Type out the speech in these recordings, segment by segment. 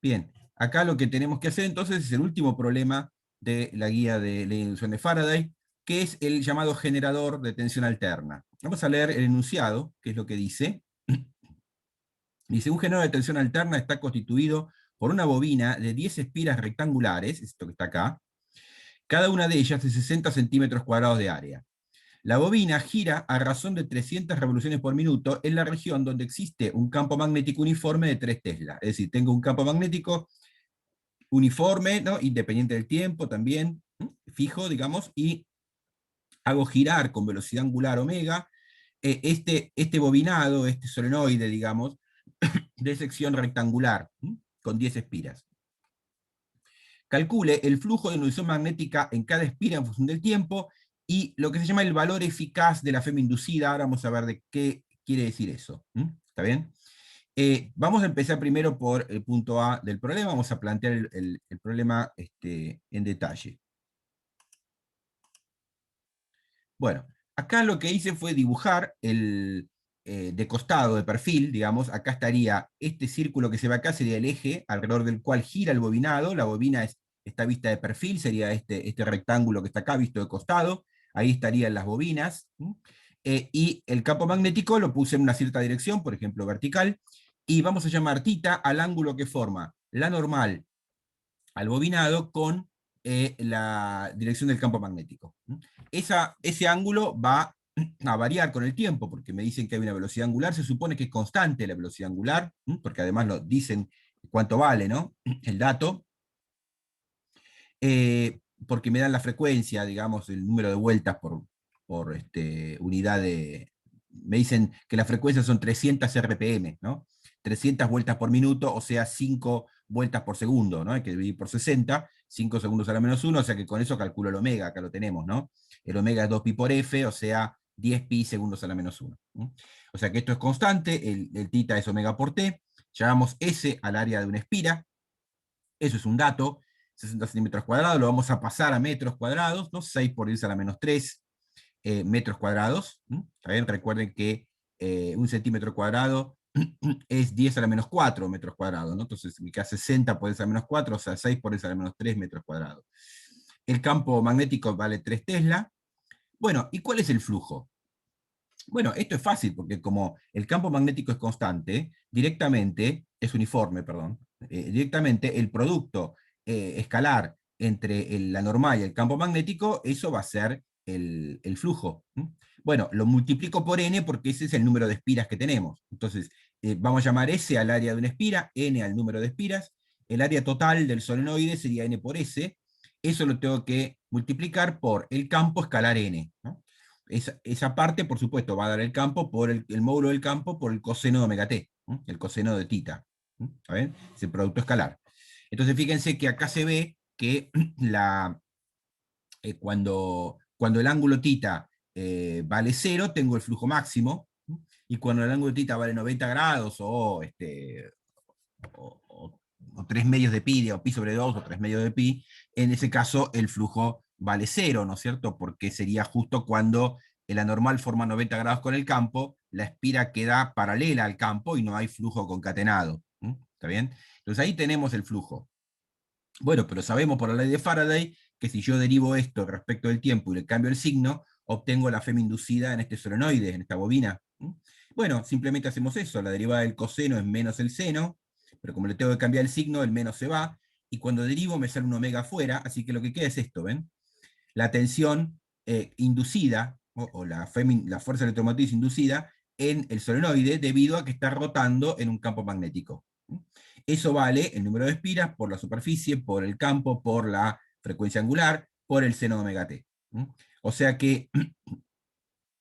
Bien, acá lo que tenemos que hacer entonces es el último problema de la guía de la inducción de Faraday, que es el llamado generador de tensión alterna. Vamos a leer el enunciado, que es lo que dice. Dice, un generador de tensión alterna está constituido por una bobina de 10 espiras rectangulares, esto que está acá, cada una de ellas de 60 centímetros cuadrados de área. La bobina gira a razón de 300 revoluciones por minuto en la región donde existe un campo magnético uniforme de 3 Tesla. Es decir, tengo un campo magnético uniforme, ¿no? Independiente del tiempo también, fijo, digamos, y hago girar con velocidad angular omega este bobinado, este solenoide, digamos, de sección rectangular, con 10 espiras. Calcule el flujo de inducción magnética en cada espira en función del tiempo y lo que se llama el valor eficaz de la FEM inducida. Ahora vamos a ver de qué quiere decir eso. ¿Está bien? Vamos a empezar primero por el punto A del problema. Vamos a plantear el problema en detalle. Bueno, acá lo que hice fue dibujar de costado, de perfil, digamos. Acá estaría este círculo que se ve acá, sería el eje alrededor del cual gira el bobinado. La bobina está vista de perfil, sería este rectángulo que está acá visto de costado. Ahí estarían las bobinas. Y el campo magnético lo puse en una cierta dirección, por ejemplo vertical, y vamos a llamar θ al ángulo que forma la normal al bobinado con la dirección del campo magnético. Ese ángulo va a variar con el tiempo, porque me dicen que hay una velocidad angular, se supone que es constante la velocidad angular, porque además lo dicen cuánto vale, ¿no? El dato, porque me dan la frecuencia, digamos, el número de vueltas por unidad de... Me dicen que la frecuencia son 300 RPM, ¿no? 300 vueltas por minuto, o sea, 5 vueltas por segundo, ¿no? Hay que dividir por 60, 5 segundos a la menos 1, o sea que con eso calculo el omega, acá lo tenemos, ¿no? El omega es 2pi por f, o sea, 10 pi segundos a la menos 1. O sea que esto es constante, el θ es omega por t, llamamos S al área de una espira, eso es un dato, 60 centímetros cuadrados, lo vamos a pasar a metros cuadrados, ¿no? 6 por 10 a la menos 3 metros cuadrados. También recuerden que un centímetro cuadrado es 10 a la menos 4 metros cuadrados, ¿no? Entonces me queda 60 por 10 a la menos 4, o sea, 6 por 10 a la menos 3 metros cuadrados. El campo magnético vale 3 Tesla. Bueno, ¿y cuál es el flujo? Bueno, esto es fácil, porque como el campo magnético es constante, directamente, es uniforme, perdón, directamente el producto escalar entre la normal y el campo magnético, eso va a ser el flujo. Bueno, lo multiplico por n porque ese es el número de espiras que tenemos. Entonces, vamos a llamar S al área de una espira, n al número de espiras, el área total del solenoide sería n por S, eso lo tengo que multiplicar por el campo escalar n, ¿no? Esa parte, por supuesto, va a dar el campo por el módulo del campo por el coseno de omega t, el coseno de θ. ¿Está bien? Es el producto escalar. Entonces, fíjense que acá se ve que cuando el ángulo θ vale 0, tengo el flujo máximo, y cuando el ángulo θ vale 90 grados o 3 medios de pi, o pi sobre 2 o 3 medios de pi, en ese caso el flujo vale 0, ¿no es cierto? Porque sería justo cuando el anormal forma 90 grados con el campo, la espira queda paralela al campo y no hay flujo concatenado. ¿Está bien? Entonces ahí tenemos el flujo. Bueno, pero sabemos por la ley de Faraday que si yo derivo esto respecto del tiempo y le cambio el signo, obtengo la FEM inducida en este solenoide, en esta bobina. Bueno, simplemente hacemos eso, la derivada del coseno es menos el seno, pero como le tengo que cambiar el signo, el menos se va, y cuando derivo me sale un omega afuera, así que lo que queda es esto, ¿ven? La tensión inducida, o la fuerza electromotriz inducida, en el solenoide debido a que está rotando en un campo magnético. Eso vale el número de espiras por la superficie, por el campo, por la frecuencia angular, por el seno de omega t. O sea que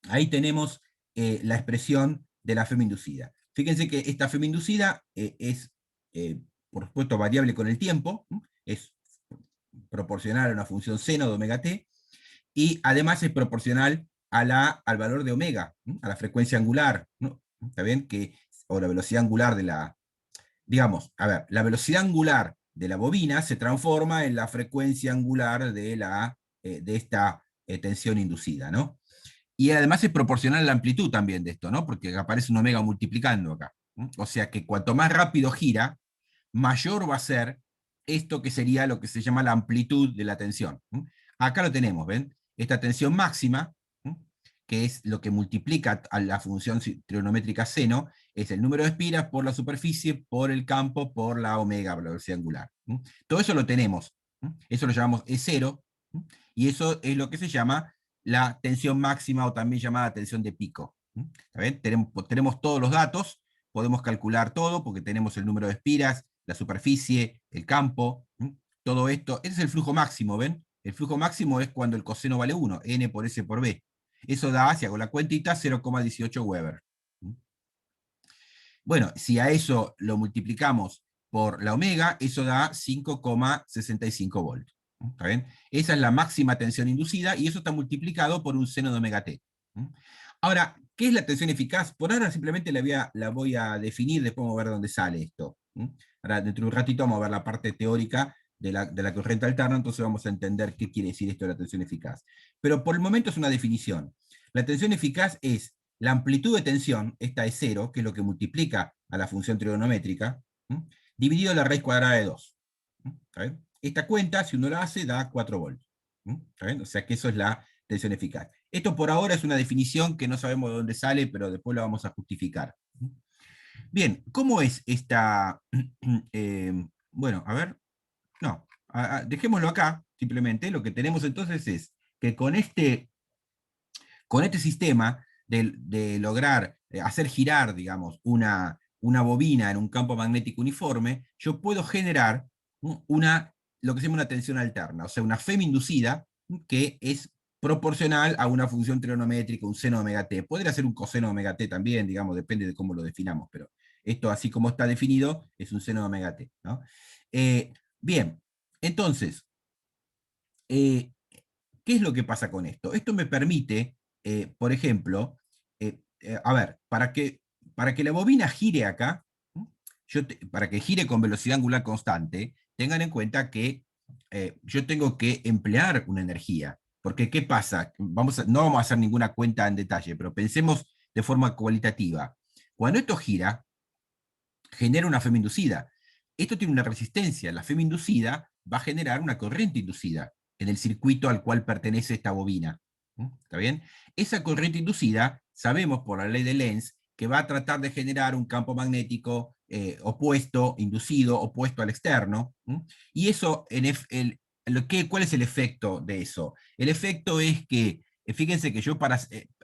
ahí tenemos la expresión de la FEM inducida. Fíjense que esta FEM inducida es, por supuesto, variable con el tiempo, es proporcional a una función seno de omega t, y además es proporcional al valor de omega, a la frecuencia angular, ¿no? ¿Está bien? O la velocidad angular de la, digamos, a ver, la velocidad angular de la bobina se transforma en la frecuencia angular de esta tensión inducida, ¿no? Y además es proporcional a la amplitud también de esto, ¿no? Porque aparece un omega multiplicando acá. O sea que cuanto más rápido gira, mayor va a ser esto que sería lo que se llama la amplitud de la tensión. Acá lo tenemos, ¿ven? Esta tensión máxima, que es lo que multiplica a la función trigonométrica seno, es el número de espiras por la superficie, por el campo, por la omega, por la velocidad angular. Todo eso lo tenemos. Eso lo llamamos E0, y eso es lo que se llama la tensión máxima o también llamada tensión de pico. ¿Está bien? Tenemos todos los datos, podemos calcular todo porque tenemos el número de espiras, la superficie, el campo, todo esto. Ese es el flujo máximo, ¿ven? El flujo máximo es cuando el coseno vale 1, n por s por b. Eso da, si hago la cuentita, 0,18 Weber. Bueno, si a eso lo multiplicamos por la omega, eso da 5,65 volts. ¿Está bien? Esa es la máxima tensión inducida y eso está multiplicado por un seno de omega t. Ahora, ¿qué es la tensión eficaz? Por ahora simplemente la voy a definir, después vamos a ver dónde sale esto. Ahora, dentro de un ratito vamos a ver la parte teórica de la corriente alterna, entonces vamos a entender qué quiere decir esto de la tensión eficaz. Pero por el momento es una definición. La tensión eficaz es la amplitud de tensión, esta es 0, que es lo que multiplica a la función trigonométrica, dividido la raíz cuadrada de 2. ¿Está bien? Esta cuenta, si uno la hace, da 4 volts. ¿Está bien? O sea que eso es la tensión eficaz. Esto por ahora es una definición que no sabemos de dónde sale, pero después la vamos a justificar. Bien, ¿cómo es esta? Bueno, a ver, no, dejémoslo acá, simplemente. Lo que tenemos entonces es que con este sistema de lograr hacer girar, digamos, una bobina en un campo magnético uniforme, yo puedo generar lo que se llama una tensión alterna, o sea, una FEM inducida que es proporcional a una función trigonométrica, un seno de omega t. Podría ser un coseno de omega t también, digamos, depende de cómo lo definamos, pero esto así como está definido es un seno de omega t, ¿no? Bien, entonces, eh, ¿qué es lo que pasa con esto? Esto me permite, por ejemplo, a ver, para que la bobina gire acá, para que gire con velocidad angular constante, tengan en cuenta que yo tengo que emplear una energía. Porque, ¿qué pasa? No vamos a hacer ninguna cuenta en detalle, pero pensemos de forma cualitativa. Cuando esto gira, genera una FEM inducida. Esto tiene una resistencia. La FEM inducida va a generar una corriente inducida en el circuito al cual pertenece esta bobina. ¿Está bien? Esa corriente inducida, sabemos por la ley de Lenz, que va a tratar de generar un campo magnético opuesto, inducido, opuesto al externo. Y eso, ¿cuál es el efecto de eso? El efecto es que, fíjense que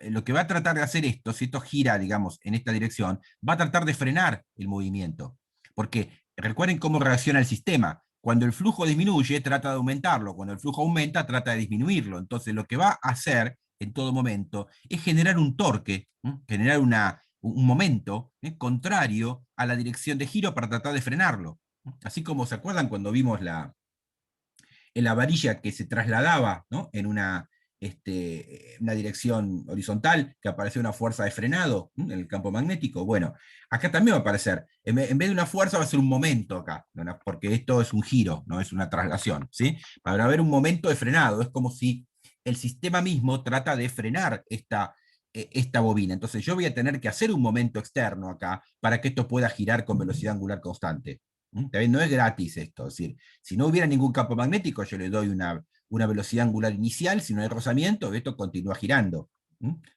lo que va a tratar de hacer esto, si esto gira, digamos, en esta dirección, va a tratar de frenar el movimiento. Porque recuerden cómo reacciona el sistema. Cuando el flujo disminuye, trata de aumentarlo. Cuando el flujo aumenta, trata de disminuirlo. Entonces, lo que va a hacer en todo momento es generar un torque, generar un momento contrario a la dirección de giro para tratar de frenarlo. Así como se acuerdan cuando vimos en la varilla que se trasladaba, ¿no? en una dirección horizontal, que aparecía una fuerza de frenado en el campo magnético. Bueno, acá también va a aparecer, en vez de una fuerza va a ser un momento acá, ¿no? Porque esto es un giro, no es una traslación. ¿Sí? Para haber un momento de frenado, es como si el sistema mismo trata de frenar esta bobina. Entonces yo voy a tener que hacer un momento externo acá para que esto pueda girar con velocidad angular constante. No es gratis esto, es decir, si no hubiera ningún campo magnético, yo le doy una velocidad angular inicial, si no hay rozamiento, esto continúa girando,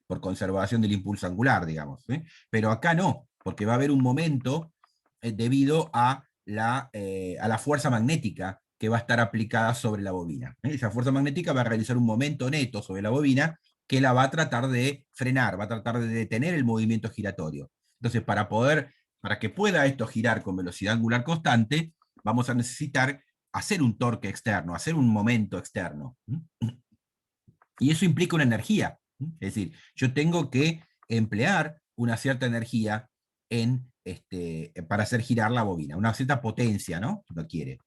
por conservación del impulso angular, digamos. Pero acá no, porque va a haber un momento debido a la fuerza magnética que va a estar aplicada sobre la bobina. Esa fuerza magnética va a realizar un momento neto sobre la bobina que la va a tratar de frenar, va a tratar de detener el movimiento giratorio. Entonces, para que pueda esto girar con velocidad angular constante, vamos a necesitar hacer un torque externo, hacer un momento externo. Y eso implica una energía. Es decir, yo tengo que emplear una cierta energía para hacer girar la bobina, una cierta potencia, ¿no? Si uno quiere.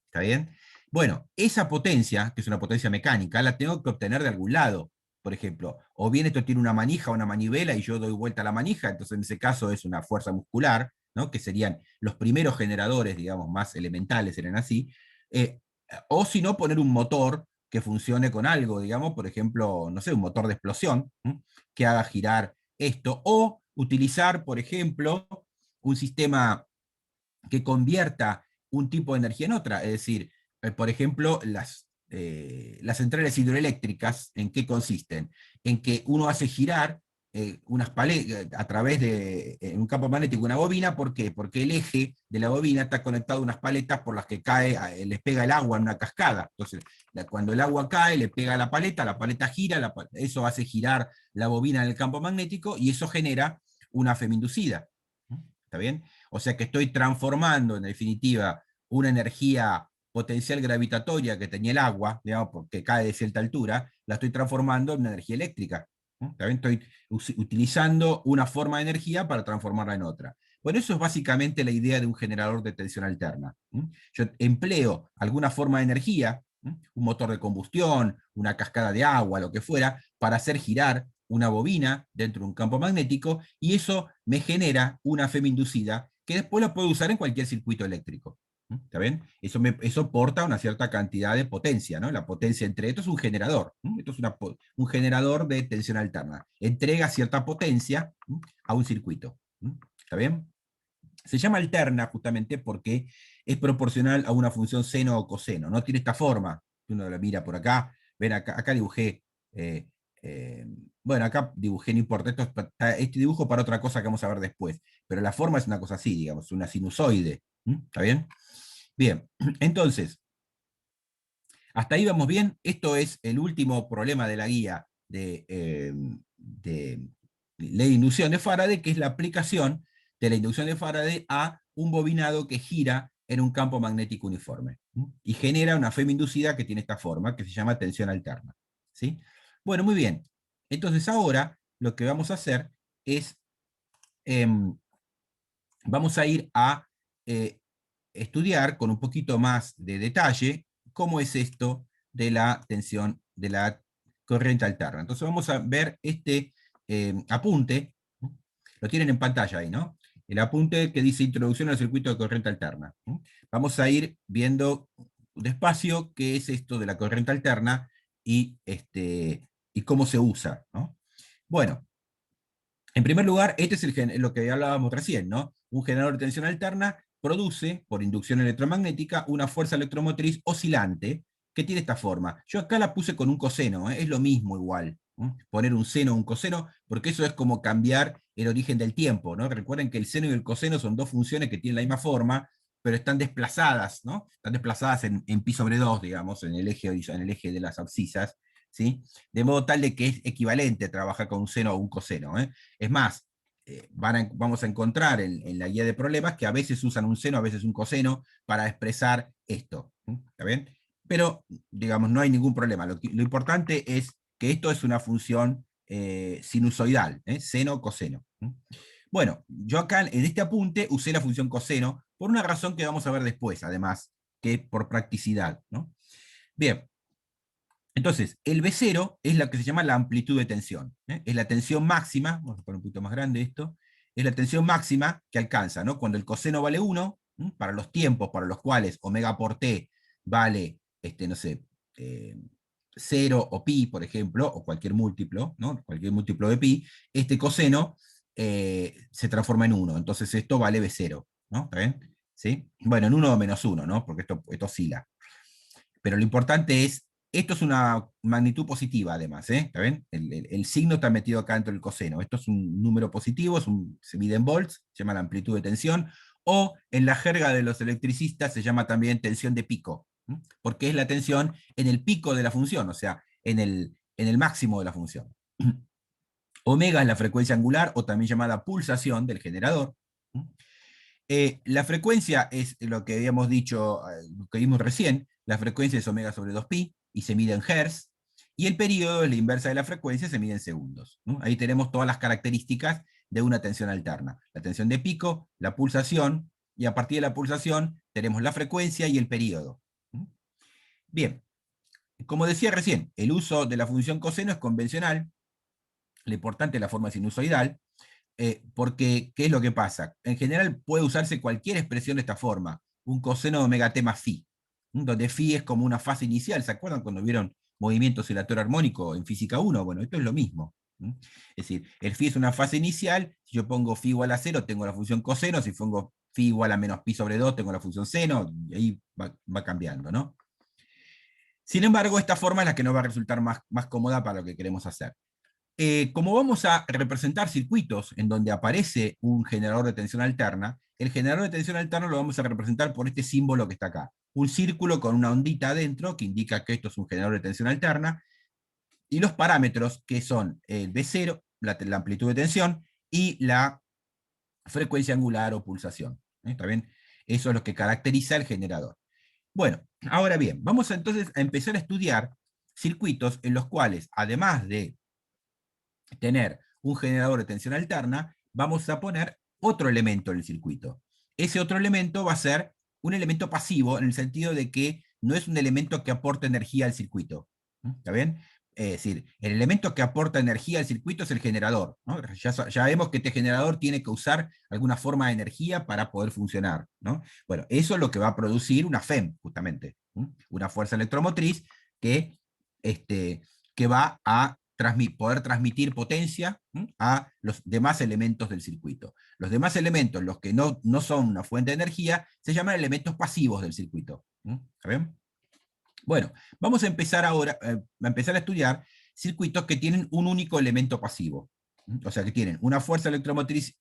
¿Está bien? Bueno, esa potencia, que es una potencia mecánica, la tengo que obtener de algún lado. Por ejemplo, o bien esto tiene una manija o una manivela y yo doy vuelta a la manija, entonces en ese caso es una fuerza muscular, ¿no? Que serían los primeros generadores, digamos, más elementales, eran así. O si no, poner un motor que funcione con algo, digamos, por ejemplo, no sé, un motor de explosión, que haga girar esto, o utilizar, por ejemplo, un sistema que convierta un tipo de energía en otra. Es decir, por ejemplo, las centrales hidroeléctricas, ¿en qué consisten? En que uno hace girar unas paletas a través de un campo magnético, una bobina. ¿Por qué? Porque el eje de la bobina está conectado a unas paletas por las que cae, les pega el agua en una cascada. Entonces, cuando el agua cae, le pega a la paleta gira, eso hace girar la bobina en el campo magnético y eso genera una feminducida. ¿Está bien? O sea que estoy transformando, en definitiva, una energía potencial gravitatoria que tenía el agua, digamos, porque cae de cierta altura, la estoy transformando en una energía eléctrica. ¿Está bien? Estoy utilizando una forma de energía para transformarla en otra. Bueno, eso es básicamente la idea de un generador de tensión alterna. Yo empleo alguna forma de energía, un motor de combustión, una cascada de agua, lo que fuera, para hacer girar una bobina dentro de un campo magnético, y eso me genera una inducida que después la puedo usar en cualquier circuito eléctrico. ¿Está bien? Eso porta una cierta cantidad de potencia, ¿no? La potencia entre esto es un generador. Esto es un generador de tensión alterna. Entrega cierta potencia a un circuito. ¿Está bien? Se llama alterna justamente porque es proporcional a una función seno o coseno. No tiene esta forma. Uno la mira por acá. Ven, acá dibujé. eh, eh, bueno, acá dibujé, no importa. Este dibujo para otra cosa que vamos a ver después. Pero la forma es una cosa así, digamos, una sinusoide. ¿Está bien? Bien, entonces, hasta ahí vamos bien. Esto es el último problema de la guía de ley de inducción de Faraday, que es la aplicación de la inducción de Faraday a un bobinado que gira en un campo magnético uniforme y genera una inducida que tiene esta forma, que se llama tensión alterna. ¿Sí? Bueno, muy bien. Entonces ahora lo que vamos a hacer es, vamos a ir a eh, estudiar con un poquito más de detalle cómo es esto de la tensión, de la corriente alterna. Entonces vamos a ver este apunte, lo tienen en pantalla ahí, ¿no? El apunte que dice Introducción al circuito de corriente alterna. Vamos a ir viendo despacio qué es esto de la corriente alterna y cómo se usa, ¿no? Bueno, en primer lugar, este es lo que hablábamos recién, ¿no? Un generador de tensión alterna produce, por inducción electromagnética, una fuerza electromotriz oscilante que tiene esta forma. Yo acá la puse con un coseno, es lo mismo igual. Poner un seno o un coseno, porque eso es como cambiar el origen del tiempo, ¿no? Recuerden que el seno y el coseno son dos funciones que tienen la misma forma, pero están desplazadas, ¿no? Están desplazadas en pi sobre 2, digamos, en el eje de las abscisas, ¿sí? De modo tal de que es equivalente trabajar con un seno o un coseno. Es más, vamos a encontrar en la guía de problemas que a veces usan un seno, a veces un coseno para expresar esto. ¿Está bien? Pero, digamos, no hay ningún problema. Lo importante es que esto es una función sinusoidal, seno-coseno. Bueno, yo acá en este apunte usé la función coseno por una razón que vamos a ver después, además, que por practicidad. ¿No? Bien, entonces, el B0 es lo que se llama la amplitud de tensión. Es la tensión máxima, vamos a poner un poquito más grande esto, es la tensión máxima que alcanza, ¿no? Cuando el coseno vale 1, para los tiempos para los cuales omega por t vale, no sé, 0 o pi, por ejemplo, o cualquier múltiplo, ¿no? Cualquier múltiplo de pi, este coseno se transforma en 1. Entonces esto vale B0, ¿no? ¿Está bien? ¿Sí? Bueno, en 1 o menos 1, ¿no? Porque esto oscila. Pero lo importante es, esto es una magnitud positiva además, ¿está bien? El signo está metido acá dentro del coseno. Esto es un número positivo, se mide en volts, se llama la amplitud de tensión, o en la jerga de los electricistas se llama también tensión de pico, porque es la tensión en el pico de la función, o sea, en el máximo de la función. Omega es la frecuencia angular, o también llamada pulsación del generador. La frecuencia es lo que habíamos dicho, lo que vimos recién, la frecuencia es omega sobre 2pi y se mide en hertz, y el periodo es la inversa de la frecuencia, se mide en segundos. ¿No? Ahí tenemos todas las características de una tensión alterna. La tensión de pico, la pulsación, y a partir de la pulsación tenemos la frecuencia y el periodo. Bien, como decía recién, el uso de la función coseno es convencional, lo importante es la forma sinusoidal, porque, ¿qué es lo que pasa? En general puede usarse cualquier expresión de esta forma, un coseno de omega t más phi, donde phi es como una fase inicial. ¿Se acuerdan cuando vieron movimiento oscilatorio armónico en física 1? Bueno, esto es lo mismo. Es decir, el phi es una fase inicial, si yo pongo phi igual a 0, tengo la función coseno, si pongo phi igual a menos pi sobre 2, tengo la función seno, y ahí va cambiando, ¿no? Sin embargo, esta forma es la que nos va a resultar más cómoda para lo que queremos hacer. Como vamos a representar circuitos en donde aparece un generador de tensión alterna, el generador de tensión alterna lo vamos a representar por este símbolo que está acá. Un círculo con una ondita adentro que indica que esto es un generador de tensión alterna, y los parámetros que son el B0, la amplitud de tensión, y la frecuencia angular o pulsación. ¿Está bien? Eso es lo que caracteriza el generador. Bueno, ahora bien, vamos entonces a empezar a estudiar circuitos en los cuales, además de tener un generador de tensión alterna, vamos a poner otro elemento en el circuito. Ese otro elemento va a ser un elemento pasivo en el sentido de que no es un elemento que aporte energía al circuito. ¿Está bien? Es decir, el elemento que aporta energía al circuito es el generador, ¿no? Ya vemos que este generador tiene que usar alguna forma de energía para poder funcionar, ¿no? Bueno, eso es lo que va a producir una FEM, justamente, una fuerza electromotriz que, que va a poder transmitir potencia a los demás elementos del circuito. Los demás elementos, los que no son una fuente de energía, se llaman elementos pasivos del circuito. ¿Está bien? Bueno, vamos a empezar ahora a empezar a estudiar circuitos que tienen un único elemento pasivo. O sea, que tienen una fuerza electromotriz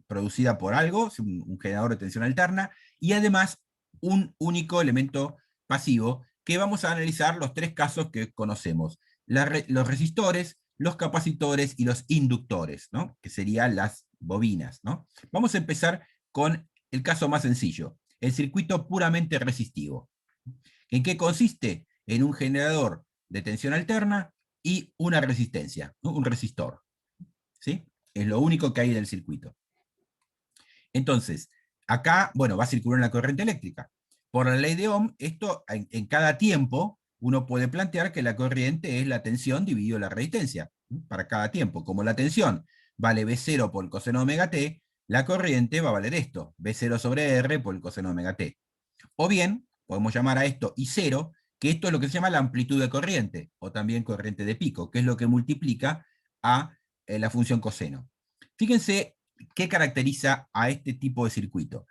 producida por algo, un generador de tensión alterna, y además un único elemento pasivo, que vamos a analizar los tres casos que conocemos: los resistores, los capacitores y los inductores, ¿no? Que serían las bobinas, ¿no? Vamos a empezar con el caso más sencillo, el circuito puramente resistivo. ¿En qué consiste? En un generador de tensión alterna y una resistencia, ¿no? Un resistor. ¿Sí? Es lo único que hay en el circuito. Entonces, acá, bueno, va a circular una corriente eléctrica. Por la ley de Ohm, esto en cada tiempo uno puede plantear que la corriente es la tensión dividido la resistencia, para cada tiempo. Como la tensión vale B0 por el coseno de omega t, la corriente va a valer esto, B0 sobre R por el coseno de omega t. O bien, podemos llamar a esto I0, que esto es lo que se llama la amplitud de corriente, o también corriente de pico, que es lo que multiplica a la función coseno. Fíjense qué caracteriza a este tipo de circuito.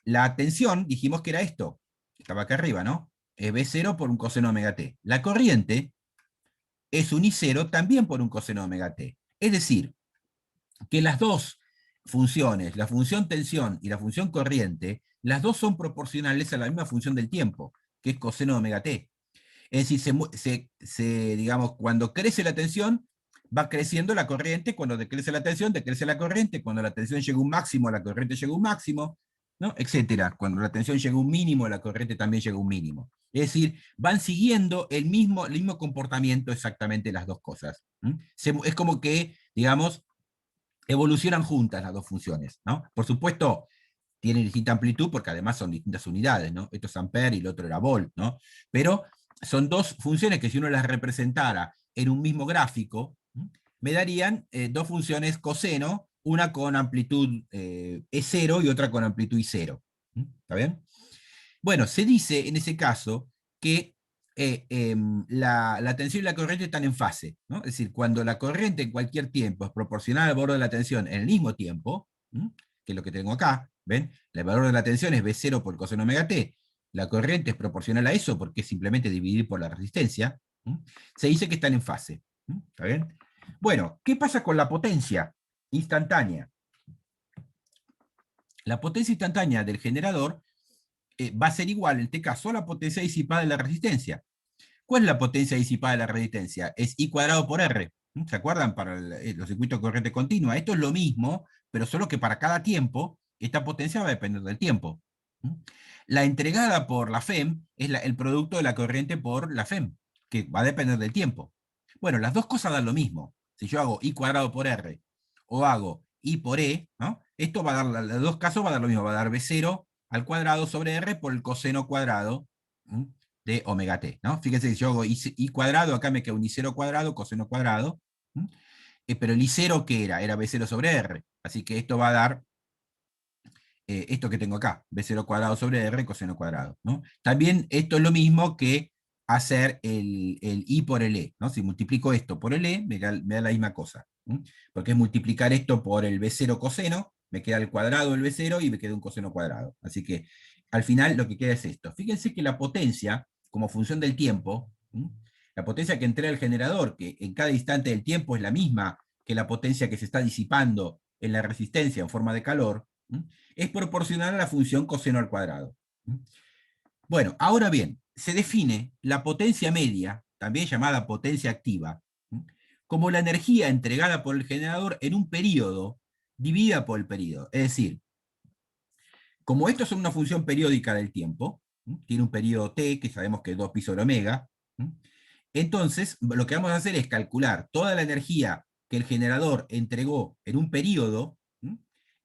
La tensión, dijimos que era esto, estaba acá arriba, ¿no? Es B0 por un coseno omega t. La corriente es un I0 también por un coseno omega t. Es decir, que las dos funciones, la función tensión y la función corriente, las dos son proporcionales a la misma función del tiempo, que es coseno de omega t. Es decir, digamos, cuando crece la tensión, va creciendo la corriente; cuando decrece la tensión, decrece la corriente; cuando la tensión llega a un máximo, la corriente llega a un máximo, ¿no? Etcétera. Cuando la tensión llega a un mínimo, la corriente también llega a un mínimo. Es decir, van siguiendo el mismo comportamiento exactamente las dos cosas. Es como que, digamos, evolucionan juntas las dos funciones, ¿no? Por supuesto, tienen distinta amplitud porque además son distintas unidades, ¿no? Esto es ampere y el otro era volt, ¿no? Pero son dos funciones que, si uno las representara en un mismo gráfico, me darían dos funciones coseno, una con amplitud E0 y otra con amplitud I0. ¿Está bien? Bueno, se dice en ese caso que la tensión y la corriente están en fase, ¿no? Es decir, cuando la corriente en cualquier tiempo es proporcional al valor de la tensión en el mismo tiempo, que es lo que tengo acá, ¿ven? El valor de la tensión es B0 por coseno omega t, la corriente es proporcional a eso porque es simplemente dividir por la resistencia, se dice que están en fase. ¿Está bien? Bueno, ¿qué pasa con la potencia instantánea? La potencia instantánea del generador va a ser igual, en este caso, a la potencia disipada de la resistencia. ¿Cuál es la potencia disipada de la resistencia? Es I cuadrado por R. ¿Se acuerdan? Para los circuitos de corriente continua. Esto es lo mismo, pero solo que para cada tiempo, esta potencia va a depender del tiempo. La entregada por la FEM es el producto de la corriente por la FEM, que va a depender del tiempo. Bueno, las dos cosas dan lo mismo. Si yo hago I cuadrado por R o hago I por E, ¿no? Esto va a dar, en los dos casos va a dar lo mismo, va a dar B0 al cuadrado sobre R por el coseno cuadrado de omega t, ¿no? Fíjense que si yo hago I cuadrado, acá me queda un I0 cuadrado, coseno cuadrado, pero el I0, ¿qué era? Era B0 sobre R, así que esto va a dar esto que tengo acá, B0 cuadrado sobre R coseno cuadrado, ¿no? También esto es lo mismo que hacer el I por el E, ¿no? Si multiplico esto por el E, me da la misma cosa, porque es multiplicar esto por el B0 coseno, Me queda el cuadrado del B0 y me queda un coseno cuadrado. Así que al final lo que queda es esto. Fíjense que la potencia, como función del tiempo, la potencia que entrega el generador, que en cada instante del tiempo es la misma que la potencia que se está disipando en la resistencia en forma de calor, es proporcional a la función coseno al cuadrado. Bueno, ahora bien, se define la potencia media, también llamada potencia activa, como la energía entregada por el generador en un periodo dividida por el periodo. Es decir, como esto es una función periódica del tiempo, tiene un periodo t, que sabemos que es 2 pi sobre omega, entonces lo que vamos a hacer es calcular toda la energía que el generador entregó en un periodo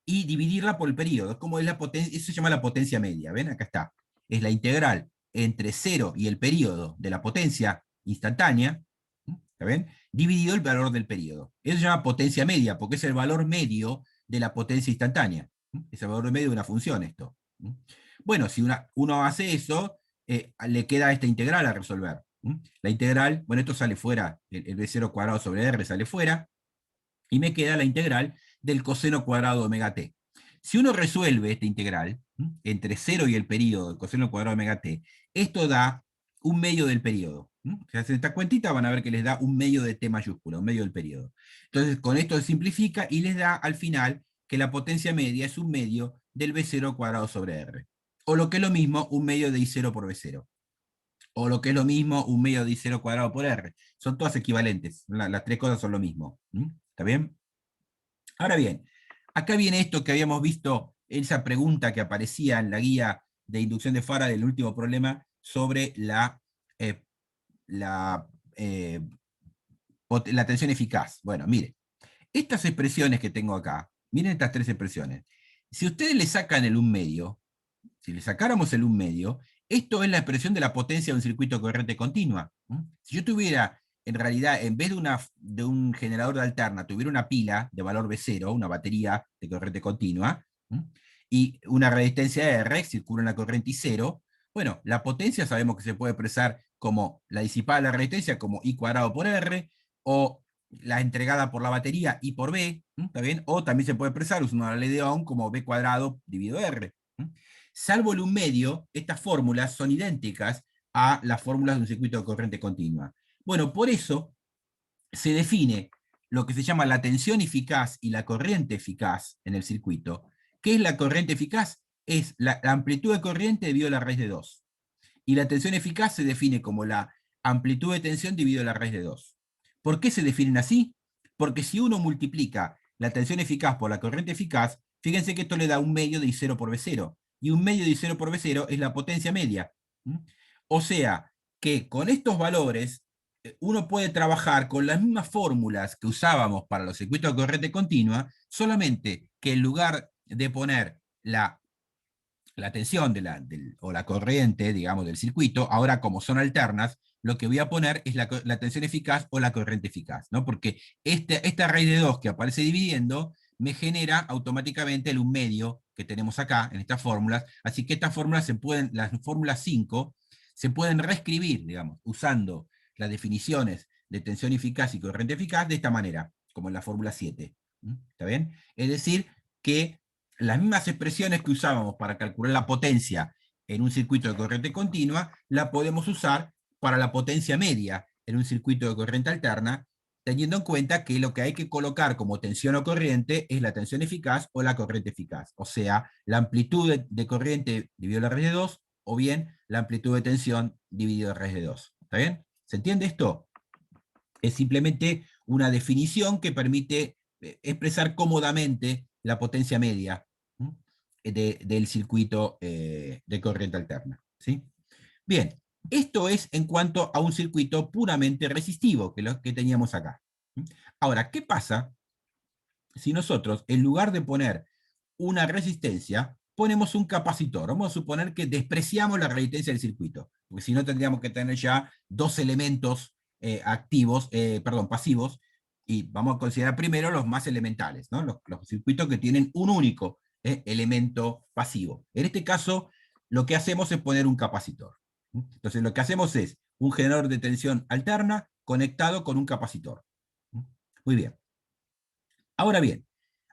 y dividirla por el periodo. Como es la potencia, eso se llama la potencia media, ¿ven? Acá está. Es la integral entre 0 y el periodo de la potencia instantánea, ¿está bien? Dividido el valor del periodo. Eso se llama potencia media, porque es el valor medio de la potencia instantánea. Es el valor medio de una función esto. Bueno, si uno hace eso, le queda esta integral a resolver. La integral, bueno, esto sale fuera, el B0 cuadrado sobre R sale fuera, y me queda la integral del coseno cuadrado de omega t. Si uno resuelve esta integral, entre 0 y el periodo del coseno cuadrado de omega t, esto da un medio del periodo. Si hacen esta cuentita van a ver que les da un medio de t mayúscula, un medio del periodo. Entonces con esto se simplifica y les da al final que la potencia media es un medio del B0 cuadrado sobre R. O lo que es lo mismo, un medio de I0 por B0. O lo que es lo mismo, un medio de I0 cuadrado por R. Son todas equivalentes. Las tres cosas son lo mismo. ¿Está bien? Ahora bien, acá viene esto que habíamos visto, esa pregunta que aparecía en la guía de inducción de Faraday del último problema sobre eh, la, eh, la tensión eficaz. Bueno, mire, estas expresiones que tengo acá, miren estas tres expresiones. Si ustedes le sacan el 1 medio, si le sacáramos el 1 medio, esto es la expresión de la potencia de un circuito de corriente continua. Si yo tuviera, en realidad, en vez de un generador de alterna, tuviera una pila de valor B0, una batería de corriente continua, y una resistencia R, circula una corriente I0, bueno, la potencia sabemos que se puede expresar como la disipada de la resistencia como I cuadrado por R, o la entregada por la batería I por B, ¿está bien? O también se puede expresar usando la ley de Ohm como B cuadrado dividido R. Salvo el 1 medio, estas fórmulas son idénticas a las fórmulas de un circuito de corriente continua. Bueno, por eso se define lo que se llama la tensión eficaz y la corriente eficaz en el circuito. ¿Qué es la corriente eficaz? Es la amplitud de corriente dividido la raíz de 2. Y la tensión eficaz se define como la amplitud de tensión dividido la raíz de 2. ¿Por qué se definen así? Porque si uno multiplica la tensión eficaz por la corriente eficaz, fíjense que esto le da un medio de I0 por B0. Y un medio de I0 por B0 es la potencia media. O sea, que con estos valores uno puede trabajar con las mismas fórmulas que usábamos para los circuitos de corriente continua, solamente que en lugar de poner la tensión o la corriente, digamos, del circuito, ahora como son alternas, lo que voy a poner es la tensión eficaz o la corriente eficaz, ¿no? Porque esta raíz de 2 que aparece dividiendo me genera automáticamente el 1 medio que tenemos acá en estas fórmulas, así que estas fórmulas las fórmulas 5 se pueden reescribir, digamos, usando las definiciones de tensión eficaz y corriente eficaz de esta manera, como en la fórmula 7. ¿Está bien? Es decir, que las mismas expresiones que usábamos para calcular la potencia en un circuito de corriente continua, la podemos usar para la potencia media en un circuito de corriente alterna, teniendo en cuenta que lo que hay que colocar como tensión o corriente es la tensión eficaz o la corriente eficaz. O sea, la amplitud de corriente dividido la raíz de 2, o bien la amplitud de tensión dividido la raíz de 2. ¿Está bien? ¿Se entiende esto? Es simplemente una definición que permite expresar cómodamente la potencia media del circuito de corriente alterna. ¿Sí? Bien, esto es en cuanto a un circuito puramente resistivo, que lo que teníamos acá. Ahora, ¿qué pasa si nosotros, en lugar de poner una resistencia, ponemos un capacitor? Vamos a suponer que despreciamos la resistencia del circuito, porque si no tendríamos que tener ya dos elementos pasivos, y vamos a considerar primero los más elementales, ¿no? Los circuitos que tienen un único elemento pasivo. En este caso, lo que hacemos es poner un capacitor. Entonces, lo que hacemos es un generador de tensión alterna conectado con un capacitor. Muy bien. Ahora bien,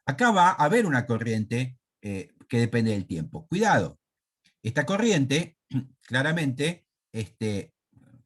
acá va a haber una corriente que depende del tiempo. Cuidado, esta corriente, claramente,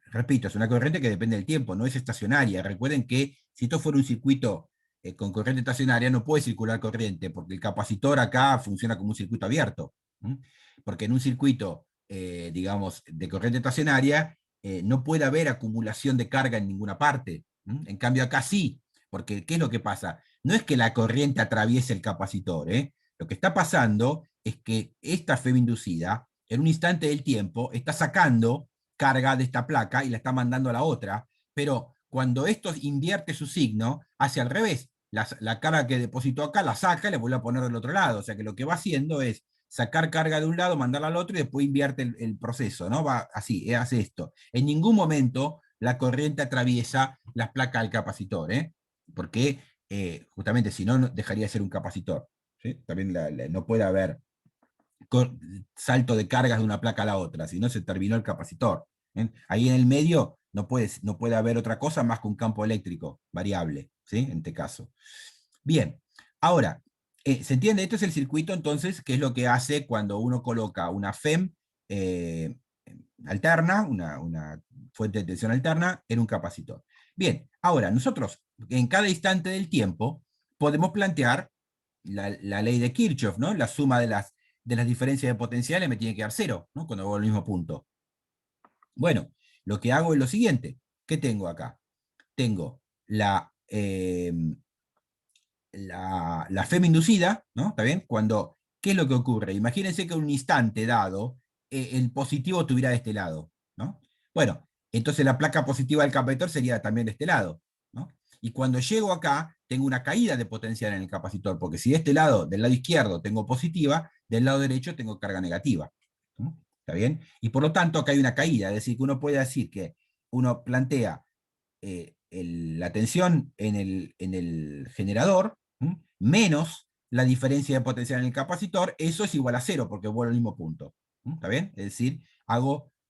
repito, es una corriente que depende del tiempo, no es estacionaria. Recuerden que si esto fuera un circuito con corriente estacionaria, no puede circular corriente, porque el capacitor acá funciona como un circuito abierto. ¿Mm? Porque en un circuito, digamos, de corriente estacionaria, no puede haber acumulación de carga en ninguna parte. ¿Mm? En cambio acá sí, porque ¿qué es lo que pasa? No es que la corriente atraviese el capacitor, ¿eh? Lo que está pasando es que esta FEB inducida, en un instante del tiempo, está sacando carga de esta placa y la está mandando a la otra, pero cuando esto invierte su signo, hace al revés. La carga que depositó acá la saca y la vuelve a poner del otro lado. O sea que lo que va haciendo es sacar carga de un lado, mandarla al otro y después invierte el proceso, ¿no? Va así, hace esto. En ningún momento la corriente atraviesa las placas del capacitor, ¿eh? Porque justamente si no, dejaría de ser un capacitor. ¿Sí? También no puede haber salto de cargas de una placa a la otra, si no se terminó el capacitor. ¿Eh? Ahí en el medio no puede haber otra cosa más que un campo eléctrico variable, ¿sí? En este caso. Bien, ahora, ¿se entiende? Esto es el circuito entonces, que es lo que hace cuando uno coloca una FEM eh, alterna, una fuente de tensión alterna, en un capacitor. Bien, ahora nosotros en cada instante del tiempo podemos plantear la ley de Kirchhoff, ¿no? La suma de las diferencias de potenciales me tiene que dar cero, ¿no? Cuando voy al mismo punto. Bueno, lo que hago es lo siguiente. ¿Qué tengo acá? Tengo la FEM inducida, ¿no? ¿Está bien? ¿Qué es lo que ocurre? Imagínense que en un instante dado, el positivo estuviera de este lado, ¿no? Bueno, entonces la placa positiva del capacitor sería también de este lado, ¿no? Y cuando llego acá, tengo una caída de potencial en el capacitor, porque si de este lado, del lado izquierdo, tengo positiva, del lado derecho tengo carga negativa, ¿no? ¿Está bien? Y por lo tanto, acá hay una caída, es decir, que uno puede decir que uno plantea la tensión en el generador, menos la diferencia de potencial en el capacitor, eso es igual a cero, porque vuelvo al mismo punto. ¿Está bien? Es decir,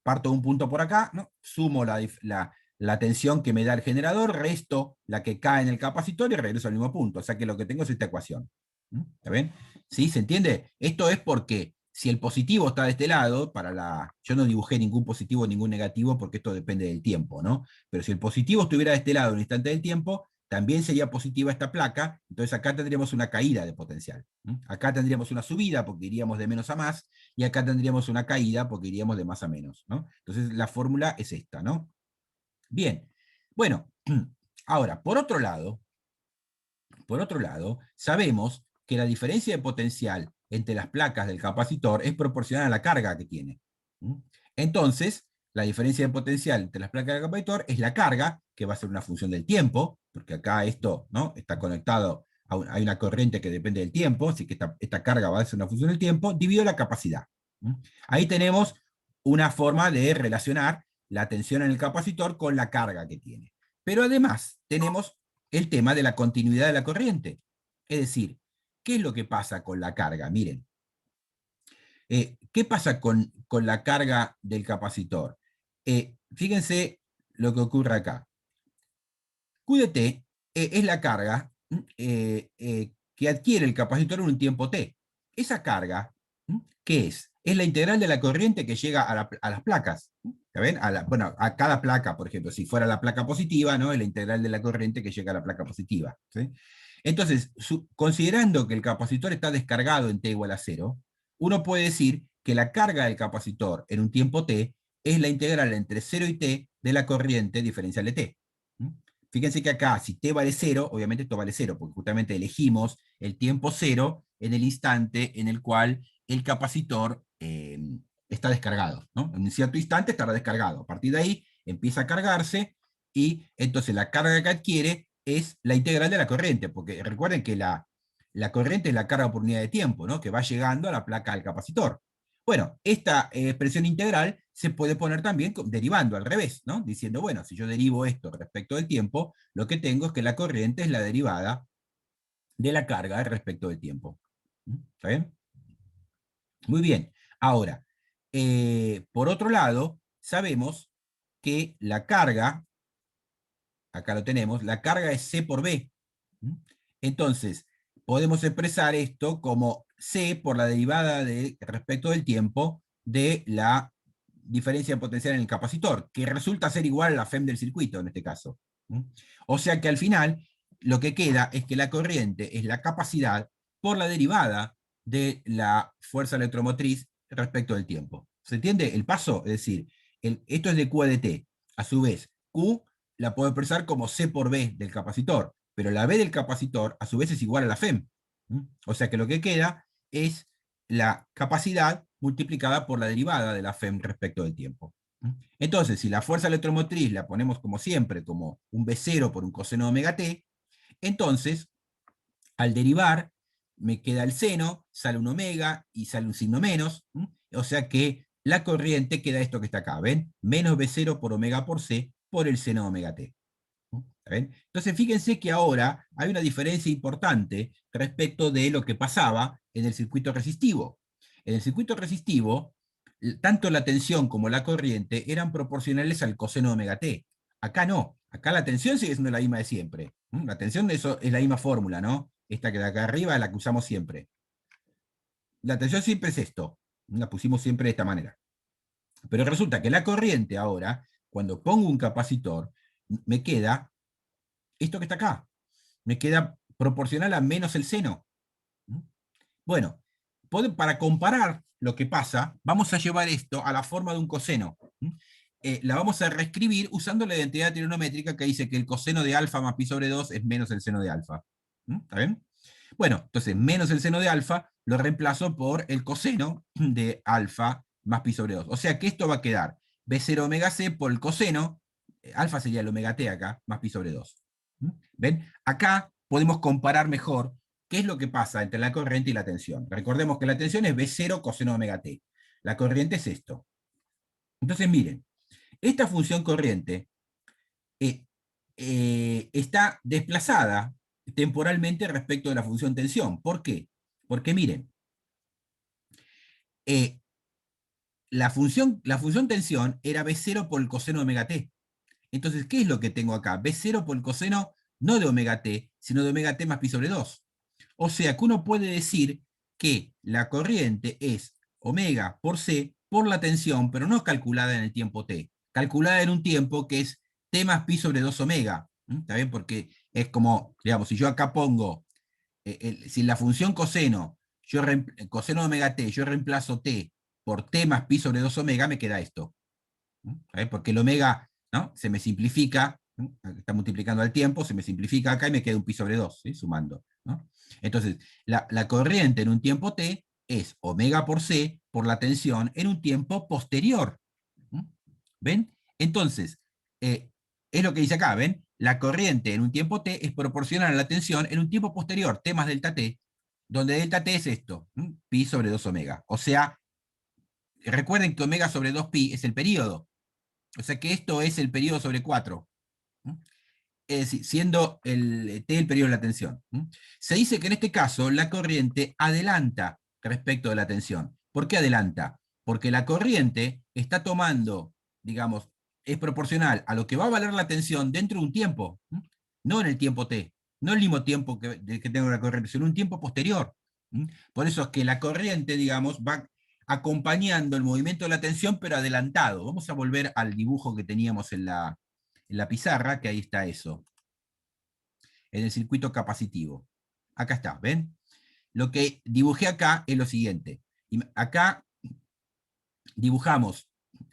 parto de un punto por acá, ¿no? Sumo la tensión que me da el generador, resto la que cae en el capacitor y regreso al mismo punto. O sea que lo que tengo es esta ecuación. ¿Está bien? ¿Sí? ¿Se entiende? Esto es porque si el positivo está de este lado, yo no dibujé ningún positivo, ningún negativo, porque esto depende del tiempo, ¿no? Pero si el positivo estuviera de este lado en un instante del tiempo, también sería positiva esta placa, entonces acá tendríamos una caída de potencial. Acá tendríamos una subida porque iríamos de menos a más, y acá tendríamos una caída porque iríamos de más a menos, ¿no? Entonces la fórmula es esta, ¿no? Bien, bueno, ahora, por otro lado, sabemos que la diferencia de potencial entre las placas del capacitor es proporcional a la carga que tiene. Entonces, la diferencia de potencial entre las placas del capacitor es la carga, que va a ser una función del tiempo, porque acá esto, ¿no?, está conectado hay una corriente que depende del tiempo, así que esta carga va a ser una función del tiempo, dividido la capacidad. Ahí tenemos una forma de relacionar la tensión en el capacitor con la carga que tiene. Pero además tenemos el tema de la continuidad de la corriente. Es decir, ¿qué es lo que pasa con la carga? Miren, ¿qué pasa con la carga del capacitor? Fíjense lo que ocurre acá. QDT es la carga que adquiere el capacitor en un tiempo t. Esa carga, ¿qué es? Es la integral de la corriente que llega a las placas. ¿Ven? Bueno, a cada placa, por ejemplo, si fuera la placa positiva, ¿no?, es la integral de la corriente que llega a la placa positiva. ¿Sí? Entonces, considerando que el capacitor está descargado en t igual a 0, uno puede decir que la carga del capacitor en un tiempo t es la integral entre 0 y t de la corriente diferencial de t. Fíjense que acá, si t vale 0, obviamente esto vale 0, porque justamente elegimos el tiempo 0 en el instante en el cual el capacitor está descargado, ¿no? En un cierto instante estará descargado. A partir de ahí empieza a cargarse y entonces la carga que adquiere es la integral de la corriente, porque recuerden que la corriente es la carga por unidad de tiempo, ¿no?, que va llegando a la placa del capacitor. Bueno, esta expresión integral se puede poner también derivando al revés, ¿no? Diciendo, bueno, si yo derivo esto respecto del tiempo, lo que tengo es que la corriente es la derivada de la carga respecto del tiempo. ¿Está bien? Muy bien. Ahora, por otro lado, sabemos que la carga, acá lo tenemos, la carga es C por B. Entonces, podemos expresar esto como C por la derivada respecto del tiempo de la diferencia potencial en el capacitor, que resulta ser igual a la FEM del circuito en este caso. O sea que al final lo que queda es que la corriente es la capacidad por la derivada de la fuerza electromotriz respecto del tiempo. ¿Se entiende el paso? Es decir, esto es de Q a de T. A su vez, Q la puedo expresar como C por B del capacitor, pero la B del capacitor a su vez es igual a la FEM. O sea que lo que queda es la capacidad multiplicada por la derivada de la FEM respecto del tiempo. Entonces, si la fuerza electromotriz la ponemos como siempre, como un B0 por un coseno de omega t, entonces, al derivar, me queda el seno, sale un omega y sale un signo menos, o sea que la corriente queda esto que está acá, ¿ven? Menos B0 por omega por C por el seno de omega t. ¿Ven? Entonces, fíjense que ahora hay una diferencia importante respecto de lo que pasaba en el circuito resistivo. En el circuito resistivo, tanto la tensión como la corriente eran proporcionales al coseno de omega t. Acá no, acá la tensión sigue siendo la misma de siempre. La tensión de eso es la misma fórmula, ¿no? Esta que de acá arriba es la que usamos siempre. La tensión siempre es esto, la pusimos siempre de esta manera. Pero resulta que la corriente ahora, cuando pongo un capacitor, me queda esto que está acá. Me queda proporcional a menos el seno. Bueno, para comparar lo que pasa, vamos a llevar esto a la forma de un coseno. La vamos a reescribir usando la identidad trigonométrica que dice que el coseno de alfa más pi sobre 2 es menos el seno de alfa. ¿Está bien? Bueno, entonces menos el seno de alfa lo reemplazo por el coseno de alfa más pi sobre 2. O sea que esto va a quedar B0 omega c por el coseno, alfa sería el omega t acá, más pi sobre 2. ¿Ven? Acá podemos comparar mejor qué es lo que pasa entre la corriente y la tensión. Recordemos que la tensión es B0 coseno omega t. La corriente es esto. Entonces, miren, esta función corriente está desplazada temporalmente respecto de la función tensión. ¿Por qué? Porque miren, eh, la función tensión era B0 por el coseno de omega t. Entonces, ¿qué es lo que tengo acá? B0 por el coseno no de omega t, sino de omega t más pi sobre 2. O sea que uno puede decir que la corriente es omega por c por la tensión, pero no calculada en el tiempo t, calculada en un tiempo que es t más pi sobre 2 omega. ¿Está bien? Porque es como, digamos, si yo acá pongo, si la función coseno, coseno de omega t, yo reemplazo t por t más pi sobre 2 omega, me queda esto. Porque el omega, ¿no? Se me simplifica, ¿no? Está multiplicando al tiempo, se me simplifica acá y me queda un pi sobre 2, ¿sí? Sumando. ¿No? Entonces, la corriente en un tiempo t es omega por c por la tensión en un tiempo posterior. ¿Ven? Entonces, es lo que dice acá, ¿ven? La corriente en un tiempo t es proporcional a la tensión en un tiempo posterior, t más delta t, donde delta t es esto, pi sobre 2 omega. O sea, recuerden que omega sobre 2 pi es el periodo. O sea que esto es el periodo sobre 4. Es decir, siendo el T el periodo de la tensión. Se dice que en este caso la corriente adelanta respecto de la tensión. ¿Por qué adelanta? Porque la corriente está tomando, digamos, es proporcional a lo que va a valer la tensión dentro de un tiempo, no en el tiempo T, no el mismo tiempo que tengo la corriente, sino un tiempo posterior. Por eso es que la corriente, digamos, va acompañando el movimiento de la tensión, pero adelantado. Vamos a volver al dibujo que teníamos en la pizarra, que ahí está eso, en el circuito capacitivo. Acá está, ¿ven? Lo que dibujé acá es lo siguiente. Acá dibujamos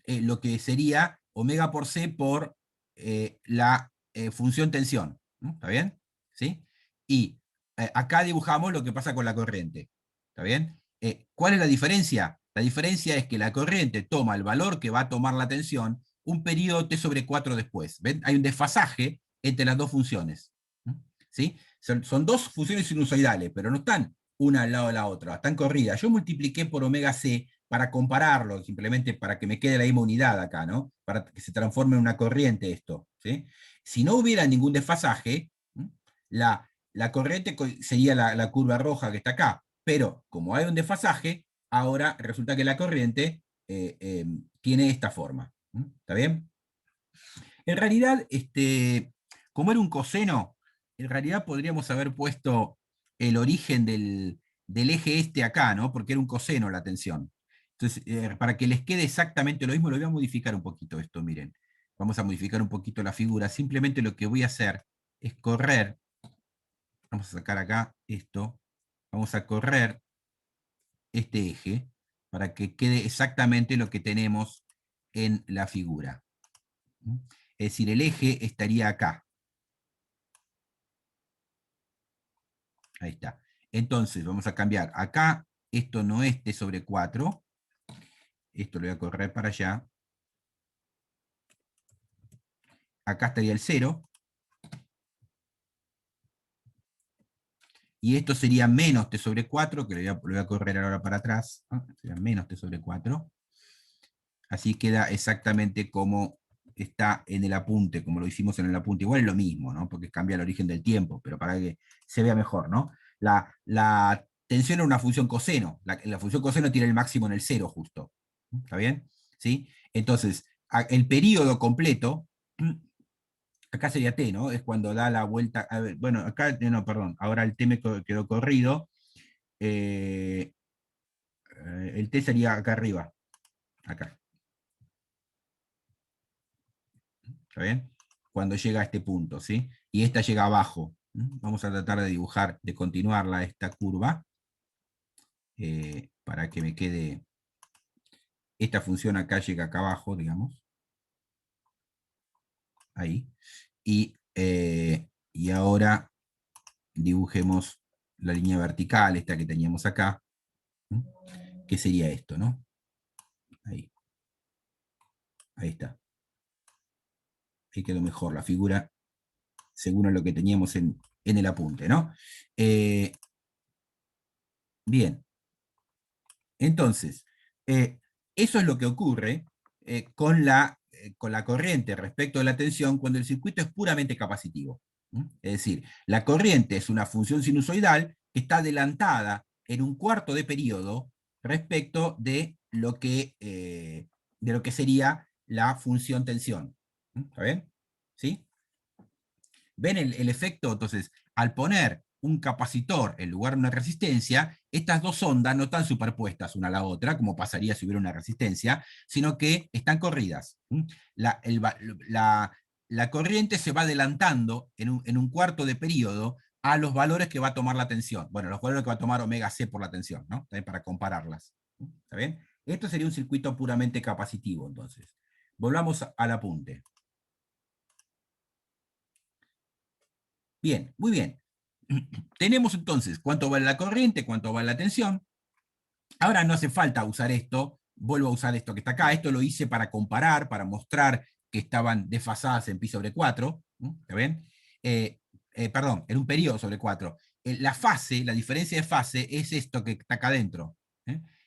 lo que sería omega por c por la función tensión. ¿Está bien? ¿Sí? Y acá dibujamos lo que pasa con la corriente. ¿Está bien? ¿Cuál es la diferencia? La diferencia es que la corriente toma el valor que va a tomar la tensión un periodo t sobre 4 después. ¿Ven? Hay un desfasaje entre las dos funciones. ¿Sí? Son dos funciones sinusoidales, pero no están una al lado de la otra, están corridas. Yo multipliqué por omega c para compararlo, simplemente para que me quede la misma unidad acá, ¿no? Para que se transforme en una corriente esto. ¿Sí? Si no hubiera ningún desfasaje, la corriente sería la curva roja que está acá, pero como hay un desfasaje, ahora resulta que la corriente tiene esta forma. ¿Está bien? En realidad, como era un coseno, en realidad podríamos haber puesto el origen del eje este acá, ¿no? Porque era un coseno la tensión. Entonces, para que les quede exactamente lo mismo, lo voy a modificar un poquito esto, miren. Vamos a modificar un poquito la figura. Simplemente lo que voy a hacer es correr, vamos a sacar acá esto, vamos a correr este eje para que quede exactamente lo que tenemos en la figura. Es decir, el eje estaría acá. Ahí está. Entonces, vamos a cambiar. Acá, esto no es t sobre 4. Esto lo voy a correr para allá. Acá estaría el 0. Y esto sería menos t sobre 4, que lo voy a correr ahora para atrás. Sería menos t sobre 4. Así queda exactamente como está en el apunte, como lo hicimos en el apunte. Igual es lo mismo, ¿no? Porque cambia el origen del tiempo, pero para que se vea mejor, ¿no? La tensión es una función coseno. La función coseno tiene el máximo en el 0 justo. ¿Está bien? ¿Sí? Entonces, el periodo completo, acá sería t, ¿no? Es cuando da la vuelta. A ver, bueno, acá, no, perdón, ahora el t me quedó corrido. El t sería acá arriba, acá. ¿Está bien? Cuando llega a este punto, ¿sí? Y esta llega abajo. Vamos a tratar de dibujar, de continuarla esta curva, para que me quede, esta función acá llega acá abajo, digamos, ahí. Y ahora dibujemos la línea vertical, esta que teníamos acá, que sería esto, ¿no? Ahí. Ahí está. Ahí quedó mejor la figura, según a lo que teníamos en el apunte, ¿no? Bien. Entonces, eso es lo que ocurre con la corriente respecto a la tensión cuando el circuito es puramente capacitivo. Es decir, la corriente es una función sinusoidal que está adelantada en un cuarto de periodo respecto de lo que sería la función tensión. ¿Está bien? ¿Sí? ¿Ven el efecto? Entonces, al poner un capacitor en lugar de una resistencia, estas dos ondas no están superpuestas una a la otra, como pasaría si hubiera una resistencia, sino que están corridas. La, el, la, la corriente se va adelantando en un cuarto de periodo a los valores que va a tomar la tensión. Bueno, los valores que va a tomar omega C por la tensión, ¿no? También para compararlas. ¿Está bien? Esto sería un circuito puramente capacitivo, entonces. Volvamos al apunte. Bien, muy bien. Tenemos entonces cuánto vale la corriente, cuánto vale la tensión. Ahora no hace falta usar esto, vuelvo a usar esto que está acá. Esto lo hice para comparar, para mostrar que estaban desfasadas en pi sobre 4. ¿Está bien? Perdón, en un periodo sobre 4. La fase, la diferencia de fase es esto que está acá adentro.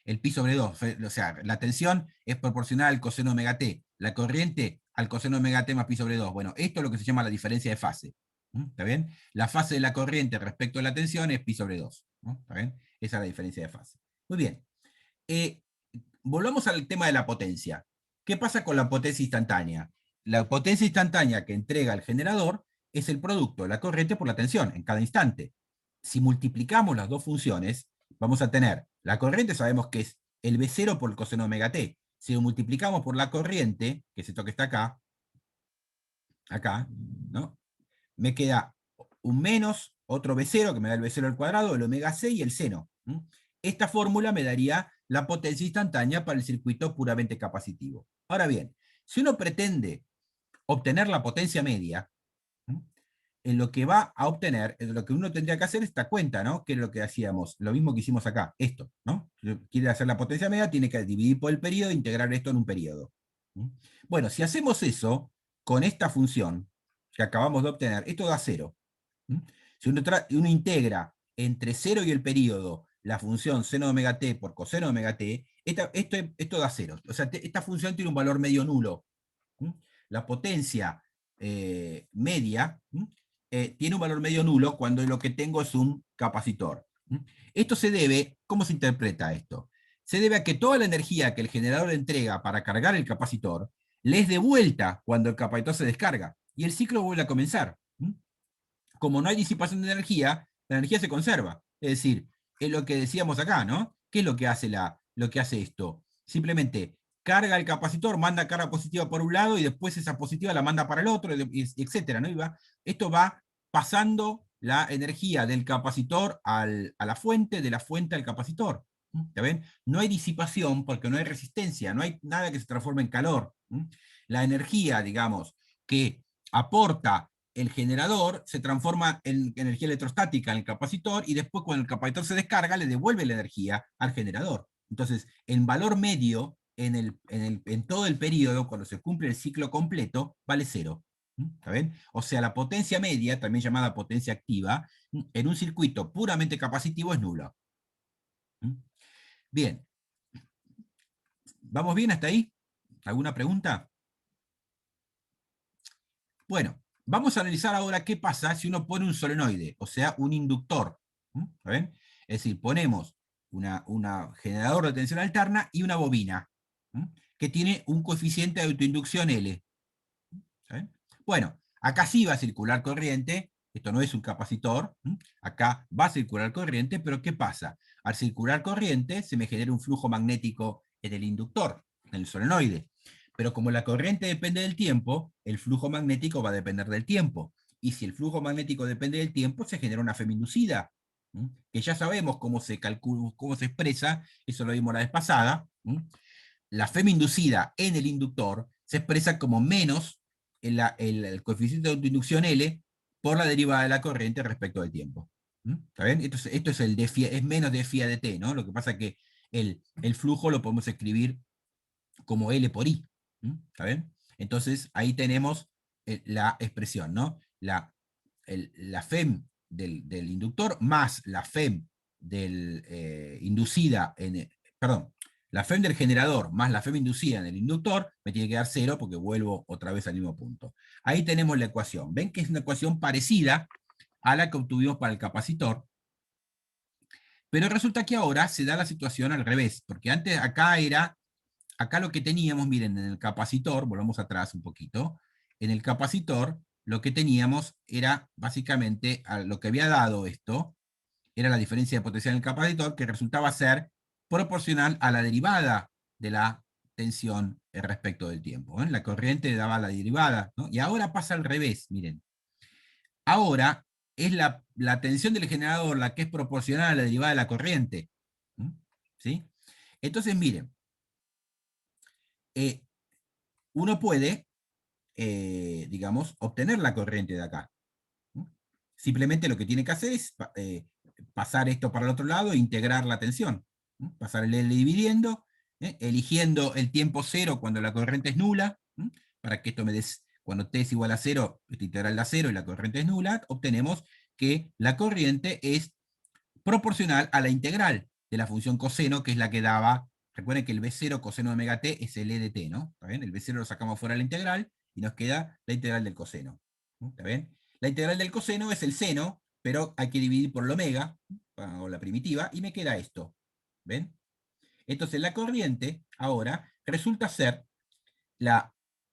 El pi sobre 2. O sea, la tensión es proporcional al coseno de omega t. La corriente al coseno de omega t más pi sobre 2. Bueno, esto es lo que se llama la diferencia de fase. ¿Está bien? La fase de la corriente respecto a la tensión es pi sobre 2. ¿Está bien? Esa es la diferencia de fase. Muy bien. Eh, Volvamos al tema de la potencia. ¿Qué pasa con la potencia instantánea? La potencia instantánea que entrega el generador es el producto de la corriente por la tensión en cada instante. Si multiplicamos las dos funciones, vamos a tener la corriente, sabemos que es el B0 por el coseno omega t. Si lo multiplicamos por la corriente, que es esto que está acá, ¿no? Me queda un menos, otro B0, que me da el B0 al cuadrado, el omega C y el seno. Esta fórmula me daría la potencia instantánea para el circuito puramente capacitivo. Ahora bien, si uno pretende obtener la potencia media, en lo que va a obtener, lo que uno tendría que hacer es esta cuenta, ¿no? Que es lo que hacíamos, lo mismo que hicimos acá, esto, ¿no? Si quiere hacer la potencia media, tiene que dividir por el periodo e integrar esto en un periodo. Bueno, si hacemos eso con esta función que acabamos de obtener, esto da 0. Si uno integra entre 0 y el periodo la función seno de omega t por coseno de omega t, esto da 0. O sea, esta función tiene un valor medio nulo. La potencia media tiene un valor medio nulo cuando lo que tengo es un capacitor. Esto se debe, ¿cómo se interpreta esto? Se debe a que toda la energía que el generador entrega para cargar el capacitor le es de vuelta cuando el capacitor se descarga y el ciclo vuelve a comenzar. Como no hay disipación de energía, la energía se conserva. Es decir, es lo que decíamos acá, ¿no? ¿Qué es lo que hace, lo que hace esto? Simplemente carga el capacitor, manda carga positiva por un lado y después esa positiva la manda para el otro, etcétera, ¿no? Esto va pasando la energía del capacitor a la fuente, de la fuente al capacitor. ¿Está bien? No hay disipación porque no hay resistencia, no hay nada que se transforme en calor. La energía, digamos, que aporta el generador se transforma en energía electrostática en el capacitor y después cuando el capacitor se descarga le devuelve la energía al generador. Entonces, en valor medio, en todo el periodo, cuando se cumple el ciclo completo, vale cero. ¿Está bien? O sea, la potencia media, también llamada potencia activa, en un circuito puramente capacitivo es nula. Bien, ¿vamos bien hasta ahí? ¿Alguna pregunta? Bueno, vamos a analizar ahora qué pasa si uno pone un solenoide, o sea, un inductor. ¿Está bien? Es decir, ponemos una generador de tensión alterna y una bobina, que tiene un coeficiente de autoinducción L. ¿Está bien? Bueno, acá sí va a circular corriente, esto no es un capacitor, acá va a circular corriente, pero ¿qué pasa? Al circular corriente se me genera un flujo magnético en el inductor, en el solenoide. Pero como la corriente depende del tiempo, el flujo magnético va a depender del tiempo. Y si el flujo magnético depende del tiempo, se genera una FEM inducida, que ya sabemos cómo se calcula, cómo se expresa, eso lo vimos la vez pasada. La FEM inducida en el inductor se expresa como menos el coeficiente de autoinducción L por la derivada de la corriente respecto del tiempo. ¿Está bien? Esto es, es menos de phi de t, ¿no? Lo que pasa es que el flujo lo podemos escribir como L por I. ¿Está bien? Entonces ahí tenemos la expresión, ¿no? La FEM del inductor más la FEM inducida perdón, la FEM del generador más la FEM inducida en el inductor me tiene que dar 0 porque vuelvo otra vez al mismo punto. Ahí tenemos la ecuación. Ven que es una ecuación parecida a la que obtuvimos para el capacitor, pero resulta que ahora se da la situación al revés, porque antes acá lo que teníamos, miren, en el capacitor, volvamos atrás un poquito, en el capacitor lo que teníamos era básicamente lo que había dado esto, era la diferencia de potencial en el capacitor, que resultaba ser proporcional a la derivada de la tensión respecto del tiempo. La corriente daba la derivada, ¿no? Y ahora pasa al revés, miren. Ahora es la tensión del generador la que es proporcional a la derivada de la corriente. ¿Sí? Entonces, miren, uno puede, digamos, obtener la corriente de acá. Simplemente lo que tiene que hacer es pasar esto para el otro lado e integrar la tensión. Pasar el L dividiendo, eligiendo el tiempo cero cuando la corriente es nula, para que esto me des, cuando t es igual a cero, esta integral da cero y la corriente es nula, obtenemos que la corriente es proporcional a la integral de la función coseno, que es la que daba, recuerden que el B0 coseno de omega t es el E de t, ¿no? ¿Está bien? El B0 lo sacamos fuera de la integral y nos queda la integral del coseno. ¿Está bien? La integral del coseno es el seno, pero hay que dividir por el omega, o la primitiva, y me queda esto. ¿Ven? Entonces la corriente ahora resulta ser la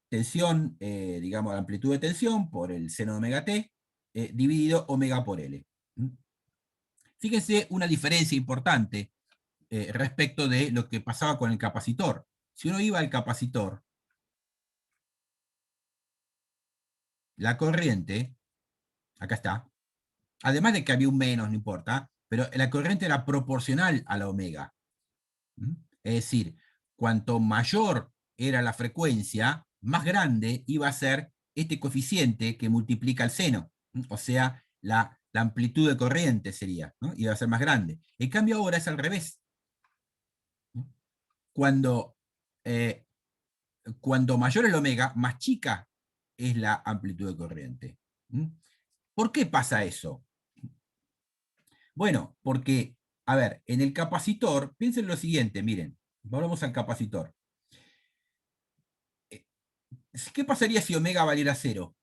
tensión, digamos, la amplitud de tensión por el seno de omega t, dividido omega por L. Fíjense una diferencia importante respecto de lo que pasaba con el capacitor. Si uno iba al capacitor, la corriente, acá está, además de que había un menos, no importa, pero la corriente era proporcional a la omega. Es decir, cuanto mayor era la frecuencia, más grande iba a ser este coeficiente que multiplica el seno. O sea, la amplitud de corriente sería, ¿no? Iba a ser más grande. En cambio ahora es al revés. Cuando, eh, cuando mayor el omega, más chica es la amplitud de corriente. ¿Por qué pasa eso? Bueno, porque, a ver, en el capacitor, piensen lo siguiente, miren, volvamos al capacitor. ¿Qué pasaría si omega valiera cero?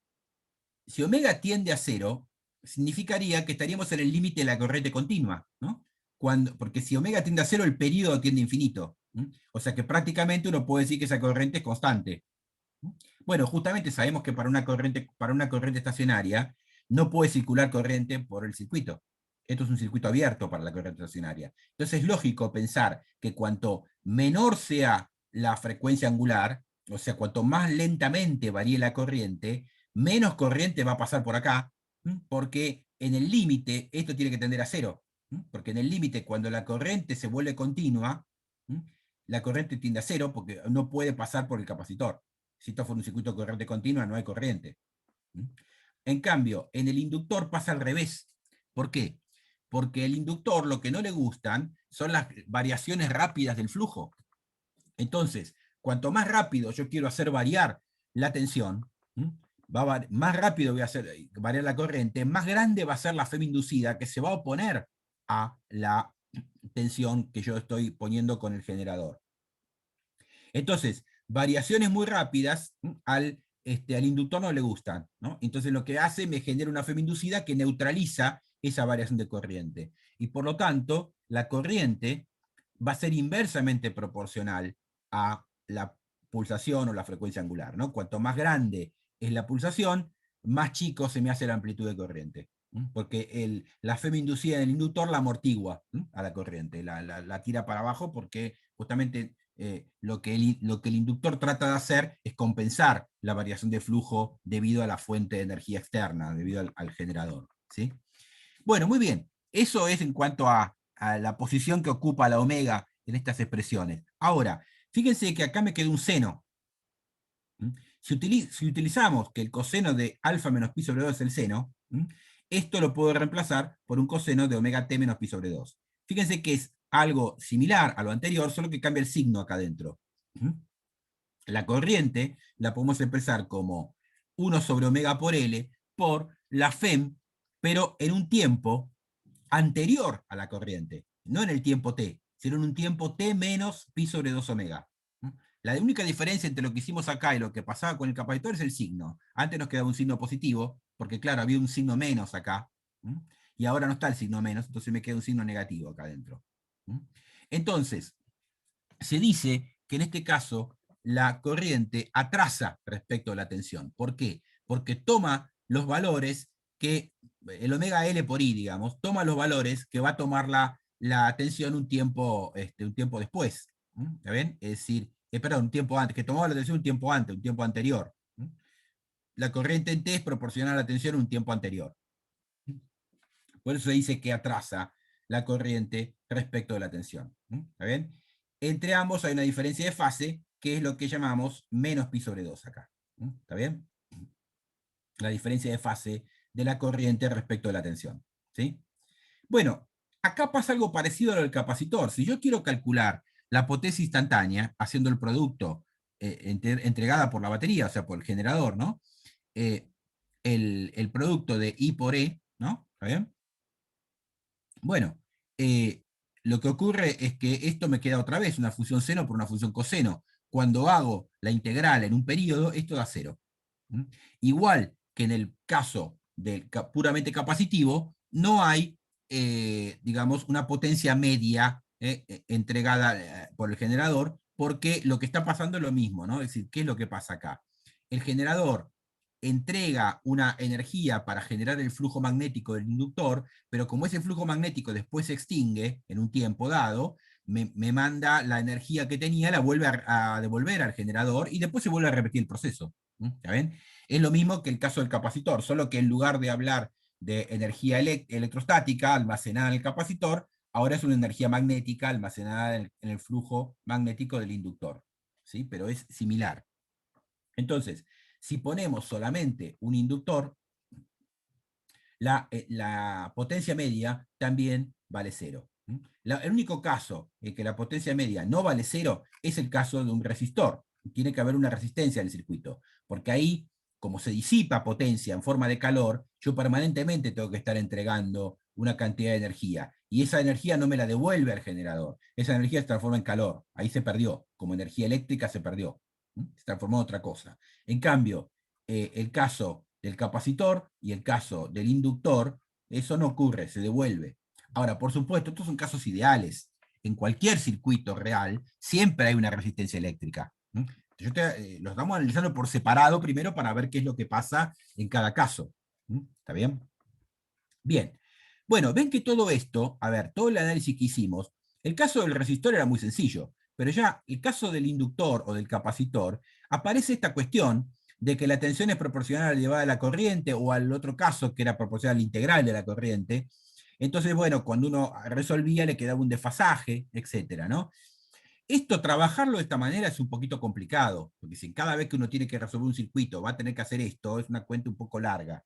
Si omega tiende a cero, significaría que estaríamos en el límite de la corriente continua, ¿no? Porque si omega tiende a cero, el periodo tiende a infinito. O sea que prácticamente uno puede decir que esa corriente es constante. Bueno, justamente sabemos que para una corriente estacionaria no puede circular corriente por el circuito. Esto es un circuito abierto para la corriente estacionaria. Entonces es lógico pensar que cuanto menor sea la frecuencia angular, o sea, cuanto más lentamente varíe la corriente, menos corriente va a pasar por acá, porque en el límite esto tiene que tender a cero, porque en el límite cuando la corriente se vuelve continua, la corriente tiende a cero porque no puede pasar por el capacitor. Si esto fuera un circuito de corriente continua, no hay corriente. En cambio, en el inductor pasa al revés. ¿Por qué? Porque el inductor lo que no le gustan son las variaciones rápidas del flujo. Entonces, cuanto más rápido yo quiero hacer variar la tensión, más rápido voy a hacer variar la corriente, más grande va a ser la FEM inducida que se va a oponer a la tensión que yo estoy poniendo con el generador. Entonces, variaciones muy rápidas al inductor no le gustan, ¿no? Entonces lo que hace me genera una FEM inducida que neutraliza esa variación de corriente. Y por lo tanto, la corriente va a ser inversamente proporcional a la pulsación o la frecuencia angular, ¿no? Cuanto más grande es la pulsación, más chico se me hace la amplitud de corriente. Porque la FEM inducida en el inductor la amortigua a la corriente, la tira para abajo porque justamente lo que el inductor trata de hacer es compensar la variación de flujo debido a la fuente de energía externa, debido al generador. ¿Sí? Bueno, muy bien. Eso es en cuanto a la posición que ocupa la omega en estas expresiones. Ahora, fíjense que acá me quedó un seno. Si utilizamos que el coseno de alfa menos pi sobre 2 es el seno, esto lo puedo reemplazar por un coseno de omega t menos pi sobre 2. Fíjense que es algo similar a lo anterior, solo que cambia el signo acá adentro. La corriente la podemos expresar como 1 sobre omega por L por la FEM, pero en un tiempo anterior a la corriente, no en el tiempo t, sino en un tiempo t menos pi sobre 2 omega. La única diferencia entre lo que hicimos acá y lo que pasaba con el capacitor es el signo. Antes nos quedaba un signo positivo, porque claro, había un signo menos acá, y ahora no está el signo menos, entonces me queda un signo negativo acá adentro. Entonces, se dice que en este caso la corriente atrasa respecto a la tensión. ¿Por qué? Porque toma los valores que, el omega L por I, digamos, toma los valores que va a tomar la tensión un tiempo después. ¿Está bien? Es decir, perdón, un tiempo antes, que tomaba la tensión un tiempo antes, un tiempo anterior. La corriente en T es proporcional a la tensión un tiempo anterior. Por eso se dice que atrasa la corriente respecto de la tensión. ¿Está bien? Entre ambos hay una diferencia de fase, que es lo que llamamos menos pi sobre 2 acá. ¿Está bien? La diferencia de fase de la corriente respecto de la tensión. ¿Sí? Bueno, acá pasa algo parecido a lo del capacitor. Si yo quiero calcular la potencia instantánea, haciendo el producto entregada por la batería, o sea, por el generador, ¿no? El producto de I por E, ¿no? ¿Está bien? Bueno, lo que ocurre es que esto me queda otra vez una función seno por una función coseno. Cuando hago la integral en un periodo, esto da cero. Igual que en el caso del puramente capacitivo, no hay, digamos, una potencia media entregada por el generador, porque lo que está pasando es lo mismo, ¿no? Es decir, ¿qué es lo que pasa acá? El generador entrega una energía para generar el flujo magnético del inductor, pero como ese flujo magnético después se extingue en un tiempo dado, me manda la energía que tenía, la vuelve a devolver al generador y después se vuelve a repetir el proceso. ¿Está bien? Es lo mismo que el caso del capacitor, solo que en lugar de hablar de energía electrostática almacenada en el capacitor, ahora es una energía magnética almacenada en el flujo magnético del inductor. ¿Sí? Pero es similar. Entonces, si ponemos solamente un inductor, la potencia media también vale cero. El único caso en que la potencia media no vale cero es el caso de un resistor. Tiene que haber una resistencia en el circuito, porque ahí, como se disipa potencia en forma de calor, yo permanentemente tengo que estar entregando una cantidad de energía, y esa energía no me la devuelve al generador, esa energía se transforma en calor, ahí se perdió, como energía eléctrica se perdió, se transformó en otra cosa. En cambio, el caso del capacitor y el caso del inductor, eso no ocurre, se devuelve. Ahora, por supuesto, estos son casos ideales. En cualquier circuito real siempre hay una resistencia eléctrica. Los estamos analizando por separado primero para ver qué es lo que pasa en cada caso. ¿Está bien? Bien. Bueno, ven que todo esto, a ver, todo el análisis que hicimos, el caso del resistor era muy sencillo, pero ya el caso del inductor o del capacitor, aparece esta cuestión de que la tensión es proporcional a la elevada de la corriente, o al otro caso que era proporcional al integral de la corriente. Entonces, bueno, cuando uno resolvía le quedaba un desfasaje, etcétera, ¿no? Esto, trabajarlo de esta manera es un poquito complicado, porque si cada vez que uno tiene que resolver un circuito va a tener que hacer esto, es una cuenta un poco larga.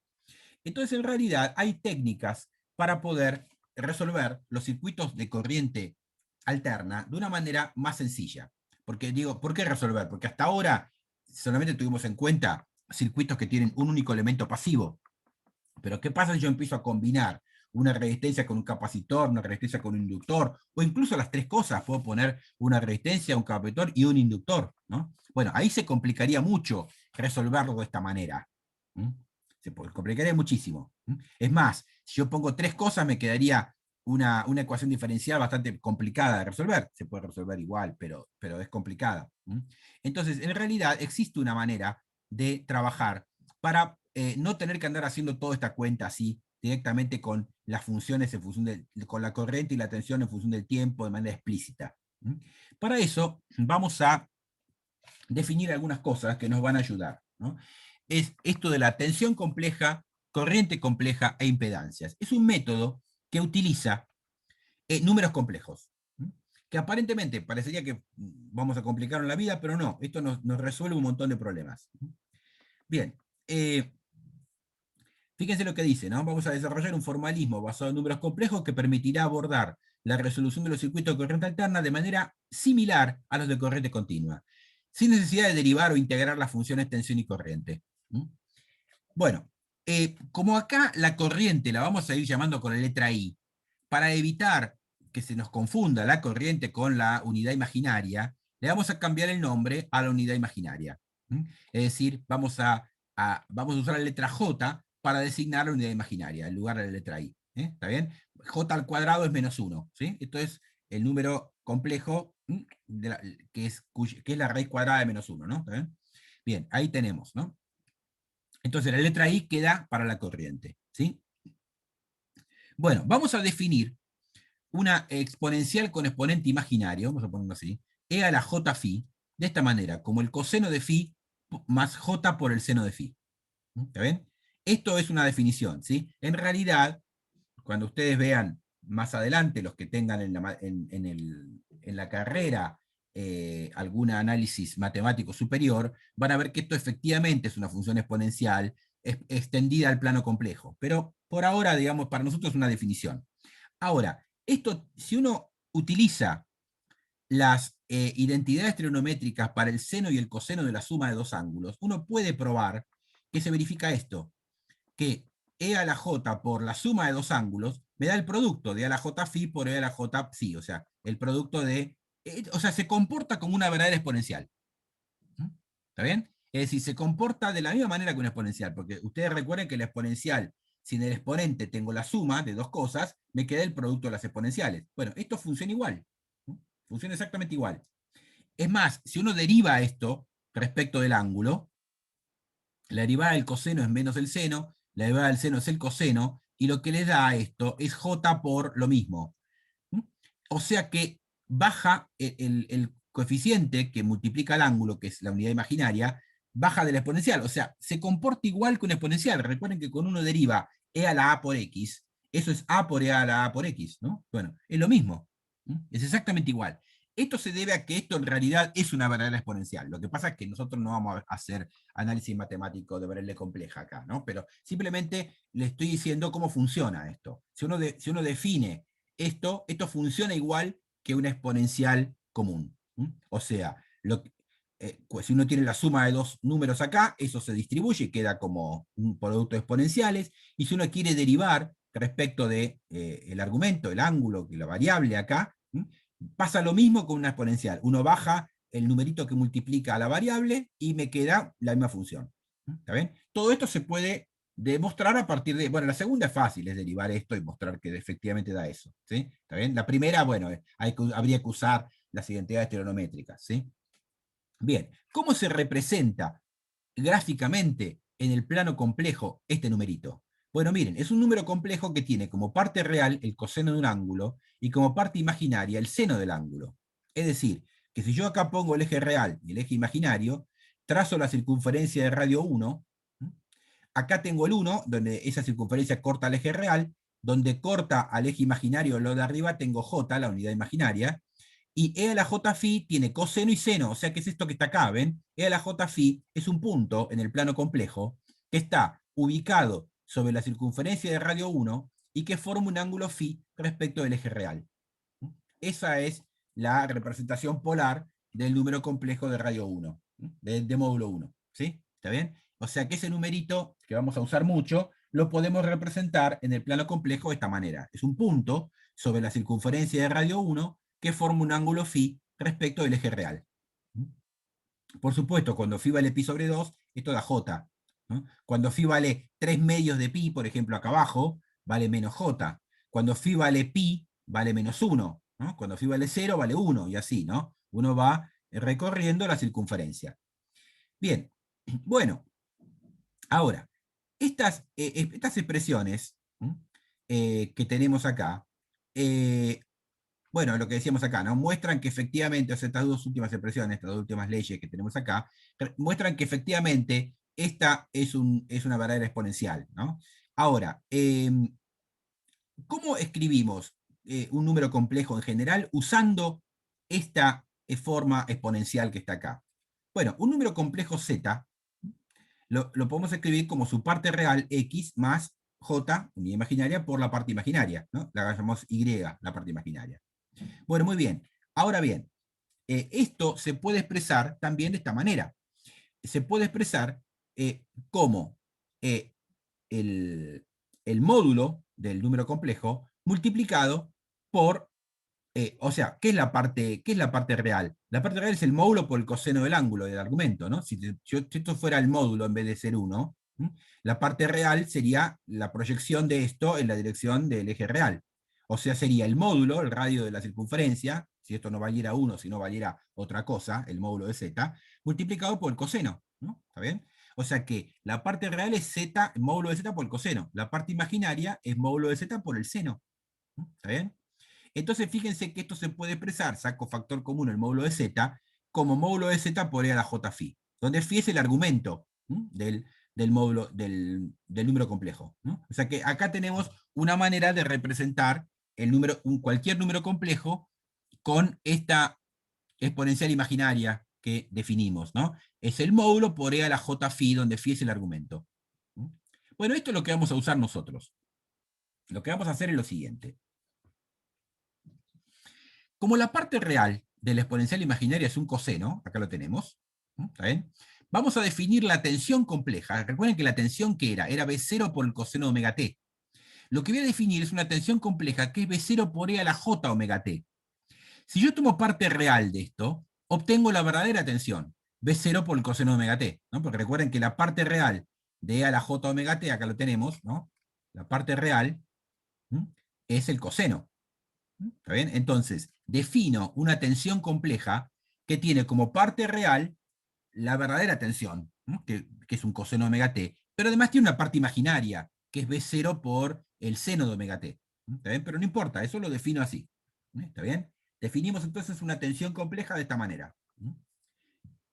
Entonces, en realidad, hay técnicas para poder resolver los circuitos de corriente alterna de una manera más sencilla. Porque digo, ¿por qué resolver? Porque hasta ahora solamente tuvimos en cuenta circuitos que tienen un único elemento pasivo. Pero ¿qué pasa si yo empiezo a combinar una resistencia con un capacitor, una resistencia con un inductor, o incluso las tres cosas? Puedo poner una resistencia, un capacitor y un inductor, ¿no? Bueno, ahí se complicaría mucho resolverlo de esta manera. Se complicaría muchísimo. Es más, si yo pongo tres cosas, me quedaría una ecuación diferencial bastante complicada de resolver. Se puede resolver igual, pero es complicada. Entonces, en realidad, existe una manera de trabajar para no tener que andar haciendo toda esta cuenta así, directamente con las funciones en función con la corriente y la tensión en función del tiempo de manera explícita. Para eso vamos a definir algunas cosas que nos van a ayudar, ¿no? Es esto de la tensión compleja, corriente compleja e impedancias. Es un método que utiliza números complejos, que aparentemente parecería que vamos a complicar la vida, pero no, esto nos resuelve un montón de problemas. Bien, fíjense lo que dice, ¿no? Vamos a desarrollar un formalismo basado en números complejos que permitirá abordar la resolución de los circuitos de corriente alterna de manera similar a los de corriente continua, sin necesidad de derivar o integrar las funciones tensión y corriente. Bueno, como acá la corriente la vamos a ir llamando con la letra I, para evitar que se nos confunda la corriente con la unidad imaginaria, le vamos a cambiar el nombre a la unidad imaginaria. Es decir, vamos a usar la letra J para designar la unidad imaginaria, en lugar de la letra I. ¿Está bien? J al cuadrado es -1. ¿Sí? Esto es el número complejo que es la raíz cuadrada de -1. ¿No? ¿Está bien? Bien, ahí tenemos, ¿no? Entonces la letra I queda para la corriente. ¿Sí? Bueno, vamos a definir una exponencial con exponente imaginario, vamos a ponerlo así, e a la j phi, de esta manera, como el coseno de phi más j por el seno de phi. ¿Está bien? Esto es una definición, ¿sí? En realidad, cuando ustedes vean más adelante, los que tengan en la carrera algún análisis matemático superior, van a ver que esto efectivamente es una función exponencial extendida al plano complejo. Pero por ahora, digamos, para nosotros es una definición. Ahora, esto, si uno utiliza las identidades trigonométricas para el seno y el coseno de la suma de dos ángulos, uno puede probar que se verifica esto, que e a la j por la suma de dos ángulos me da el producto de a la j phi por e a la j psi, o sea, el producto o sea, se comporta como una verdadera exponencial. ¿Está bien? Es decir, se comporta de la misma manera que una exponencial, porque ustedes recuerden que la exponencial, si en el exponente tengo la suma de dos cosas, me queda el producto de las exponenciales. Bueno, esto funciona igual. Funciona exactamente igual. Es más, si uno deriva esto respecto del ángulo, la derivada del coseno es menos el seno, la derivada del seno es el coseno, y lo que le da a esto es j por lo mismo. O sea que baja el coeficiente que multiplica el ángulo, que es la unidad imaginaria, baja de la exponencial. O sea, se comporta igual que una exponencial. Recuerden que cuando uno deriva e a la a por x, eso es a por e a la a por x, ¿no? Bueno, es lo mismo. Es exactamente igual. Esto se debe a que esto en realidad es una verdadera exponencial. Lo que pasa es que nosotros no vamos a hacer análisis matemático de variable compleja acá, ¿no? Pero simplemente le estoy diciendo cómo funciona esto. Si uno define esto funciona igual que una exponencial común. O sea, pues si uno tiene la suma de dos números acá, eso se distribuye y queda como un producto de exponenciales. Y si uno quiere derivar respecto de el argumento, el ángulo, la variable acá, pasa lo mismo con una exponencial. Uno baja el numerito que multiplica a la variable y me queda la misma función. ¿Está bien? Todo esto se puede demostrar a partir de, bueno, la segunda es fácil, es derivar esto y mostrar que efectivamente da eso, ¿sí? ¿Está bien? La primera, bueno, habría que usar las identidades trigonométricas, ¿sí? Bien, ¿cómo se representa gráficamente en el plano complejo este numerito? Bueno, miren, es un número complejo que tiene como parte real el coseno de un ángulo y como parte imaginaria el seno del ángulo. Es decir, que si yo acá pongo el eje real y el eje imaginario, trazo la circunferencia de radio 1, acá tengo el 1, donde esa circunferencia corta al eje real, donde corta al eje imaginario lo de arriba tengo j, la unidad imaginaria, y e a la j phi tiene coseno y seno, o sea que es esto que está acá, ¿ven? E a la j phi es un punto en el plano complejo que está ubicado sobre la circunferencia de radio 1 y que forma un ángulo phi respecto del eje real. Esa es la representación polar del número complejo de radio 1, de módulo 1. ¿Sí? ¿Está bien? O sea que ese numerito, que vamos a usar mucho, lo podemos representar en el plano complejo de esta manera. Es un punto sobre la circunferencia de radio 1 que forma un ángulo phi respecto del eje real. Por supuesto, cuando phi vale pi sobre 2, esto da j. ¿No? Cuando phi vale 3 medios de pi, por ejemplo, acá abajo, vale menos j. Cuando phi vale pi, vale menos 1. ¿No? Cuando phi vale 0, vale 1, y así, ¿no? Uno va recorriendo la circunferencia. Bien, bueno, ahora, estas expresiones que tenemos acá, bueno, lo que decíamos acá, ¿no? Muestran que efectivamente, o sea, estas dos últimas expresiones, estas dos últimas leyes que tenemos acá, muestran que efectivamente esta es una verdadera exponencial, ¿no? Ahora, ¿cómo escribimos un número complejo en general usando esta forma exponencial que está acá? Bueno, un número complejo z lo podemos escribir como su parte real x más j, unidad imaginaria, por la parte imaginaria, ¿no? La llamamos y, la parte imaginaria. Bueno, muy bien. Ahora bien, esto se puede expresar también de esta manera. Se puede expresar como eh, el, el módulo del número complejo multiplicado por, o sea, qué es la parte real? La parte real es el módulo por el coseno del ángulo del argumento, ¿no? Si esto fuera el módulo en vez de ser 1, la parte real sería la proyección de esto en la dirección del eje real. O sea, sería el módulo, el radio de la circunferencia, si esto no valiera 1, si no valiera otra cosa, el módulo de z, multiplicado por el coseno, ¿no? ¿Está bien? O sea que la parte real es z, módulo de z por el coseno. La parte imaginaria es módulo de z por el seno. ¿No? ¿Está bien? Entonces fíjense que esto se puede expresar, saco factor común el módulo de z, como módulo de z por e a la j phi, donde phi es el argumento del módulo del número complejo. ¿No? O sea que acá tenemos una manera de representar cualquier número complejo con esta exponencial imaginaria que definimos. ¿No? Es el módulo por e a la j phi, donde phi es el argumento. ¿No? Bueno, esto es lo que vamos a usar nosotros. Lo que vamos a hacer es lo siguiente. Como la parte real de la exponencial imaginaria es un coseno, acá lo tenemos, ¿está bien? Vamos a definir la tensión compleja. Recuerden que la tensión que era B0 por el coseno de omega t. Lo que voy a definir es una tensión compleja que es B0 por E a la J omega t. Si yo tomo parte real de esto, obtengo la verdadera tensión, B0 por el coseno de omega t, ¿no? Porque recuerden que la parte real de E a la J omega t, acá lo tenemos, ¿no? La parte real es el coseno. ¿Está bien? Entonces, defino una tensión compleja que tiene como parte real la verdadera tensión, ¿no? que es un coseno de omega t, pero además tiene una parte imaginaria, que es B0 por el seno de omega t. ¿Está bien? Pero no importa, eso lo defino así. ¿Está bien? Definimos entonces una tensión compleja de esta manera.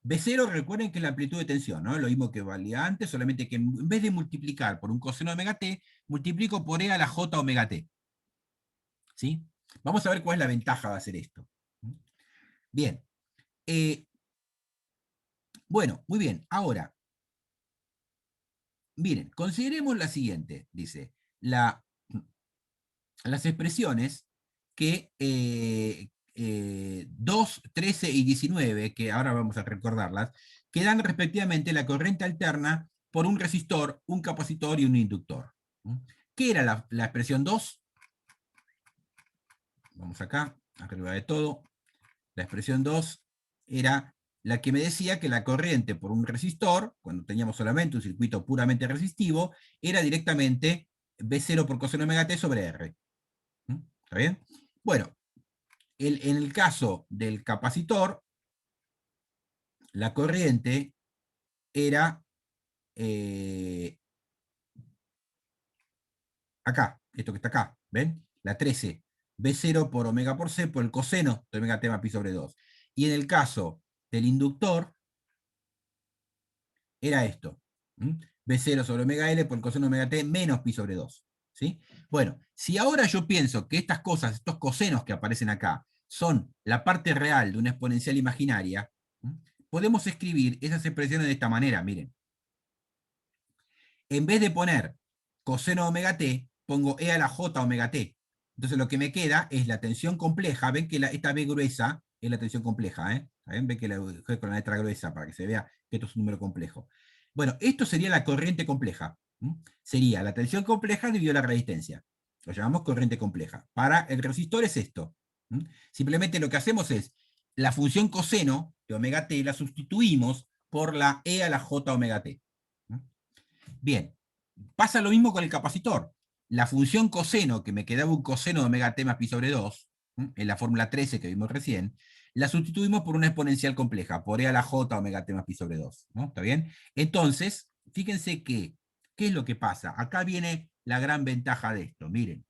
B0, recuerden que es la amplitud de tensión, ¿no? Lo mismo que valía antes, solamente que en vez de multiplicar por un coseno de omega t, multiplico por e a la j omega t. ¿Sí? Vamos a ver cuál es la ventaja de hacer esto. Bien. Bueno, muy bien. Ahora, miren, consideremos la siguiente, dice, las expresiones que 2, 13 y 19, que ahora vamos a recordarlas, que dan respectivamente la corriente alterna por un resistor, un capacitor y un inductor. ¿Qué era la expresión 2? Vamos acá, arriba de todo. La expresión 2 era la que me decía que la corriente por un resistor, cuando teníamos solamente un circuito puramente resistivo, era directamente B0 por coseno omega t sobre R. ¿Está bien? Bueno, en el caso del capacitor, la corriente era acá, esto que está acá, ¿ven? La 13, B0 por omega por C por el coseno de omega t más pi sobre 2. Y en el caso del inductor, era esto. B0 sobre omega L por el coseno de omega t menos pi sobre 2. ¿Sí? Bueno, si ahora yo pienso que estas cosas, estos cosenos que aparecen acá, son la parte real de una exponencial imaginaria, podemos escribir esas expresiones de esta manera, miren. En vez de poner coseno de omega t, pongo e a la j omega t. Entonces lo que me queda es la tensión compleja. Ven que esta B gruesa es la tensión compleja. ¿Ven? Ven que la con la letra gruesa para que se vea que esto es un número complejo. Bueno, esto sería la corriente compleja. Sería la tensión compleja dividido la resistencia. Lo llamamos corriente compleja. Para el resistor es esto. Simplemente lo que hacemos es la función coseno de omega t la sustituimos por la e a la j omega t. Bien, pasa lo mismo con el capacitor. La función coseno, que me quedaba un coseno de omega t más pi sobre 2, en la fórmula 13 que vimos recién, la sustituimos por una exponencial compleja, por e a la j omega t más pi sobre 2. ¿No? ¿Está bien? Entonces, fíjense que, ¿qué es lo que pasa? Acá viene la gran ventaja de esto. Miren,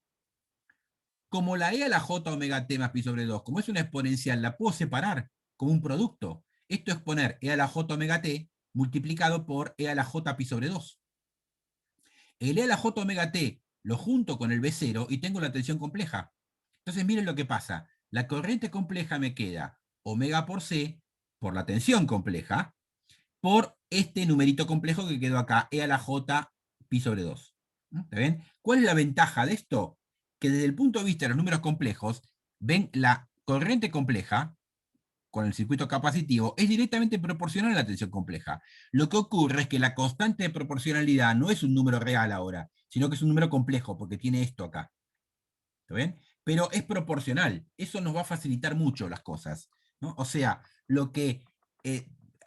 como la e a la j omega t más pi sobre 2, como es una exponencial, la puedo separar como un producto. Esto es poner e a la j omega t multiplicado por e a la j pi sobre 2. El e a la j omega t lo junto con el B0 y tengo la tensión compleja. Entonces miren lo que pasa. La corriente compleja me queda omega por C por la tensión compleja por este numerito complejo que quedó acá, e a la j pi sobre 2. ¿Está bien? ¿Cuál es la ventaja de esto? Que desde el punto de vista de los números complejos, ven la corriente compleja con el circuito capacitivo es directamente proporcional a la tensión compleja. Lo que ocurre es que la constante de proporcionalidad no es un número real ahora, sino que es un número complejo, porque tiene esto acá. ¿Está bien? Pero es proporcional. Eso nos va a facilitar mucho las cosas, ¿no? O sea, lo que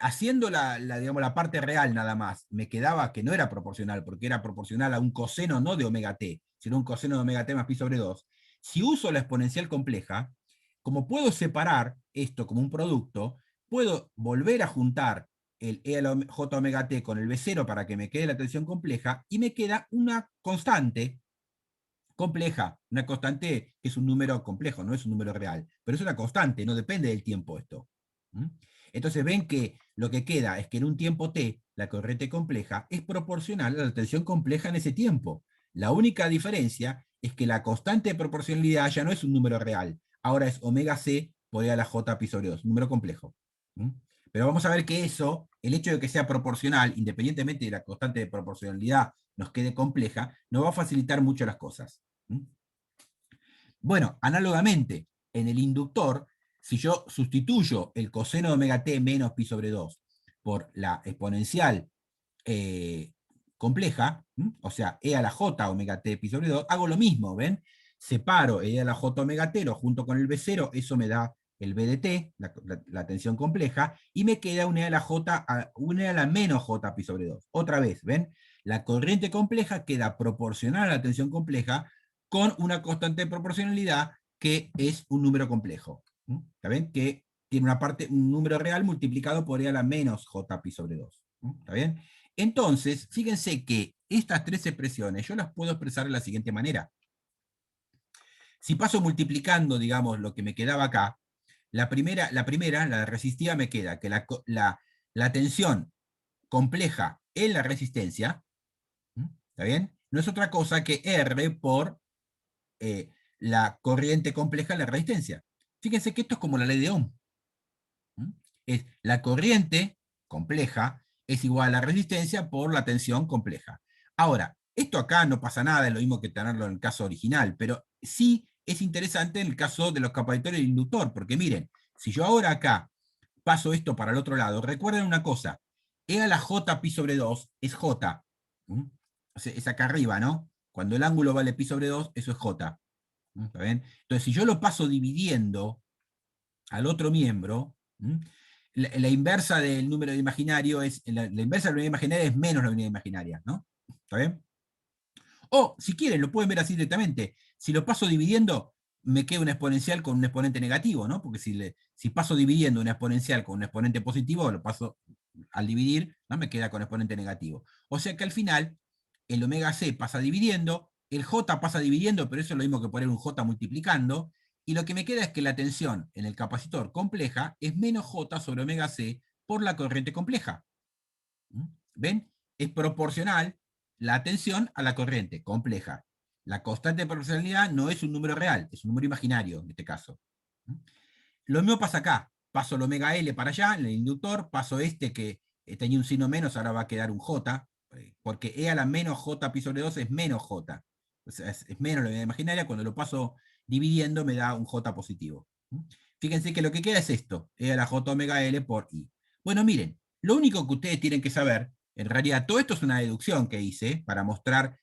haciendo digamos, la parte real nada más, me quedaba que no era proporcional, porque era proporcional a un coseno no de omega t, sino un coseno de omega t más pi sobre 2. Si uso la exponencial compleja, como puedo separar esto como un producto, puedo volver a juntar el e a la j omega t con el B0 para que me quede la tensión compleja y me queda una constante compleja, una constante que es un número complejo, no es un número real, pero es una constante, no depende del tiempo esto. Entonces ven que lo que queda es que en un tiempo t, la corriente compleja es proporcional a la tensión compleja en ese tiempo. La única diferencia es que la constante de proporcionalidad ya no es un número real, ahora es omega c por e a la j pi sobre 2, número complejo. Pero vamos a ver que eso, el hecho de que sea proporcional, independientemente de la constante de proporcionalidad nos quede compleja, nos va a facilitar mucho las cosas. Bueno, análogamente, en el inductor, si yo sustituyo el coseno de omega t menos pi sobre 2 por la exponencial compleja, o sea, e a la j omega t pi sobre 2, hago lo mismo, ¿ven? Separo e a la j omega t, lo junto con el B0, eso me da el B de t, la tensión compleja, y me queda una e a la j, una e a la menos j pi sobre 2. Otra vez, ¿ven? La corriente compleja queda proporcional a la tensión compleja con una constante de proporcionalidad que es un número complejo. ¿Está bien? Que tiene una parte, un número real multiplicado por e a la menos j pi sobre 2. ¿Está bien? Entonces, fíjense que estas tres expresiones yo las puedo expresar de la siguiente manera. Si paso multiplicando, digamos, lo que me quedaba acá, la primera, la resistiva, me queda que la tensión compleja en la resistencia, ¿está bien? No es otra cosa que R por la corriente compleja en la resistencia. Fíjense que esto es como la ley de Ohm. Es la corriente compleja es igual a la resistencia por la tensión compleja. Ahora, esto acá no pasa nada, es lo mismo que tenerlo en el caso original, pero sí es interesante en el caso de los capacitores del inductor, porque miren, si yo ahora acá paso esto para el otro lado, recuerden una cosa, e a la j pi sobre 2 es j, o sea, es acá arriba, ¿no? Cuando el ángulo vale pi sobre 2, eso es j. ¿Está bien? Entonces, si yo lo paso dividiendo al otro miembro, la inversa del número imaginario es, la inversa de la unidad imaginaria es menos la unidad imaginaria, ¿no? ¿Está bien? O, si quieren, lo pueden ver así directamente. Si lo paso dividiendo, me queda una exponencial con un exponente negativo, ¿no? Porque si paso dividiendo una exponencial con un exponente positivo, lo paso al dividir, ¿no? Me queda con exponente negativo. O sea que al final, el omega c pasa dividiendo, el J pasa dividiendo, pero eso es lo mismo que poner un J multiplicando, y lo que me queda es que la tensión en el capacitor compleja es menos J sobre omega C por la corriente compleja. ¿Ven? Es proporcional la tensión a la corriente compleja. La constante de proporcionalidad no es un número real, es un número imaginario en este caso. Lo mismo pasa acá. Paso el omega L para allá, en el inductor, paso este que tenía un signo menos, ahora va a quedar un J, porque E a la menos J pi sobre 2 es menos J. O sea, es menos la unidad imaginaria, cuando lo paso dividiendo me da un J positivo. Fíjense que lo que queda es esto, E a la J omega L por I. Bueno, miren, lo único que ustedes tienen que saber, en realidad todo esto es una deducción que hice para mostrar,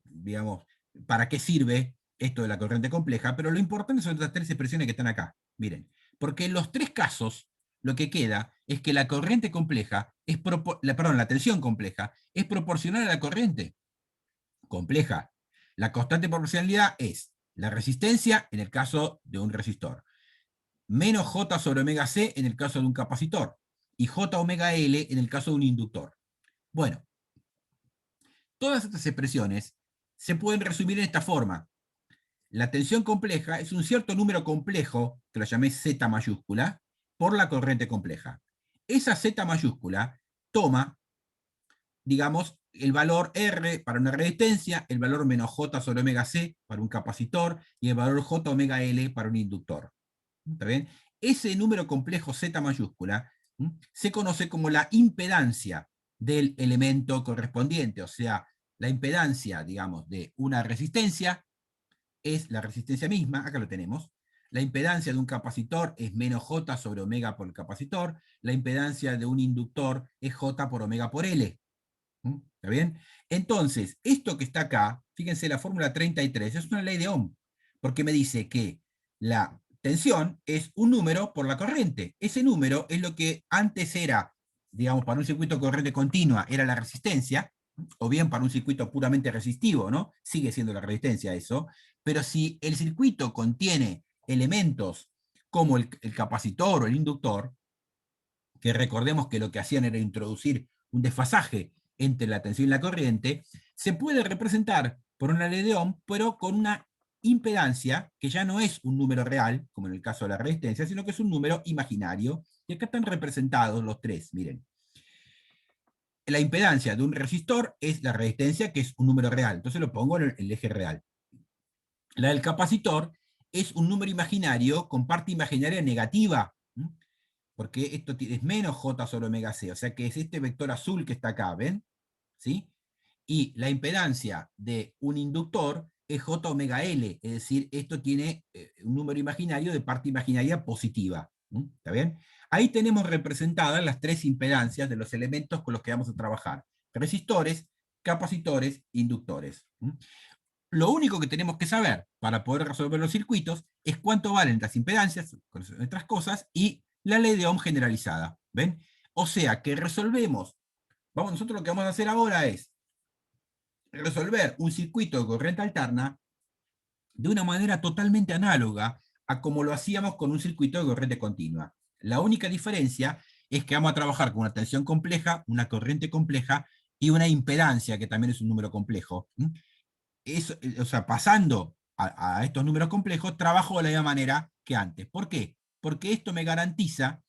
digamos, para qué sirve esto de la corriente compleja, pero lo importante son estas tres expresiones que están acá. Miren, porque en los tres casos lo que queda es que la corriente compleja es la tensión compleja es proporcional a la corriente compleja. La constante de proporcionalidad es la resistencia en el caso de un resistor, menos J sobre omega C en el caso de un capacitor, y J omega L en el caso de un inductor. Bueno, todas estas expresiones se pueden resumir en esta forma. La tensión compleja es un cierto número complejo, que lo llamé Z mayúscula, por la corriente compleja. Esa Z mayúscula toma, digamos, el valor R para una resistencia, el valor menos J sobre omega C para un capacitor y el valor J omega L para un inductor. ¿Está bien? Ese número complejo Z mayúscula se conoce como la impedancia del elemento correspondiente, o sea, la impedancia, digamos, de una resistencia es la resistencia misma, acá lo tenemos. La impedancia de un capacitor es menos J sobre omega por el capacitor. La impedancia de un inductor es J por omega por L. ¿Está bien? Entonces, esto que está acá, fíjense, la fórmula 33 es una ley de Ohm, porque me dice que la tensión es un número por la corriente. Ese número es lo que antes era, digamos, para un circuito de corriente continua, era la resistencia, o bien para un circuito puramente resistivo, ¿no? Sigue siendo la resistencia eso, pero si el circuito contiene elementos como el capacitor o el inductor, que recordemos que lo que hacían era introducir un desfasaje entre la tensión y la corriente, se puede representar por una ley de Ohm, pero con una impedancia que ya no es un número real, como en el caso de la resistencia, sino que es un número imaginario. Y acá están representados los tres, miren. La impedancia de un resistor es la resistencia, que es un número real. Entonces lo pongo en el eje real. La del capacitor es un número imaginario con parte imaginaria negativa, porque esto es menos J sobre omega C, o sea que es este vector azul que está acá, ¿ven? ¿Sí? Y la impedancia de un inductor es J omega L, es decir, esto tiene un número imaginario de parte imaginaria positiva. ¿Está bien? Ahí tenemos representadas las tres impedancias de los elementos con los que vamos a trabajar: resistores, capacitores, inductores. Lo único que tenemos que saber para poder resolver los circuitos es cuánto valen las impedancias, con otras cosas, y la ley de Ohm generalizada. ¿Ven? O sea que resolvemos. Nosotros lo que vamos a hacer ahora es resolver un circuito de corriente alterna de una manera totalmente análoga a como lo hacíamos con un circuito de corriente continua. La única diferencia es que vamos a trabajar con una tensión compleja, una corriente compleja y una impedancia, que también es un número complejo. O sea, pasando a estos números complejos, trabajo de la misma manera que antes. ¿Por qué? Porque esto me garantiza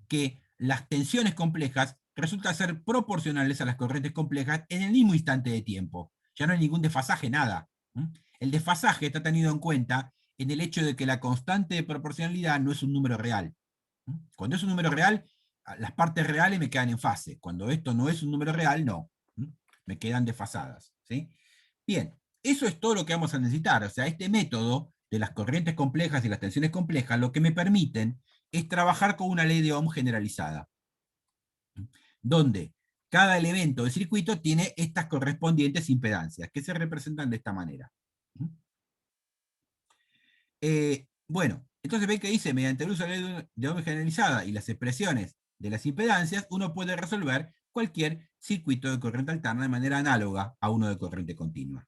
que las tensiones complejas resultan ser proporcionales a las corrientes complejas en el mismo instante de tiempo. Ya no hay ningún desfasaje, nada. El desfasaje está tenido en cuenta en el hecho de que la constante de proporcionalidad no es un número real. Cuando es un número real, las partes reales me quedan en fase. Cuando esto no es un número real, no. Me quedan desfasadas. ¿Sí? Bien, eso es todo lo que vamos a necesitar. O sea, este método de las corrientes complejas y las tensiones complejas lo que me permiten es trabajar con una ley de Ohm generalizada, donde cada elemento del circuito tiene estas correspondientes impedancias, que se representan de esta manera. Bueno, entonces ven que dice, mediante el uso de la ley de Ohm generalizada y las expresiones de las impedancias, uno puede resolver cualquier circuito de corriente alterna de manera análoga a uno de corriente continua.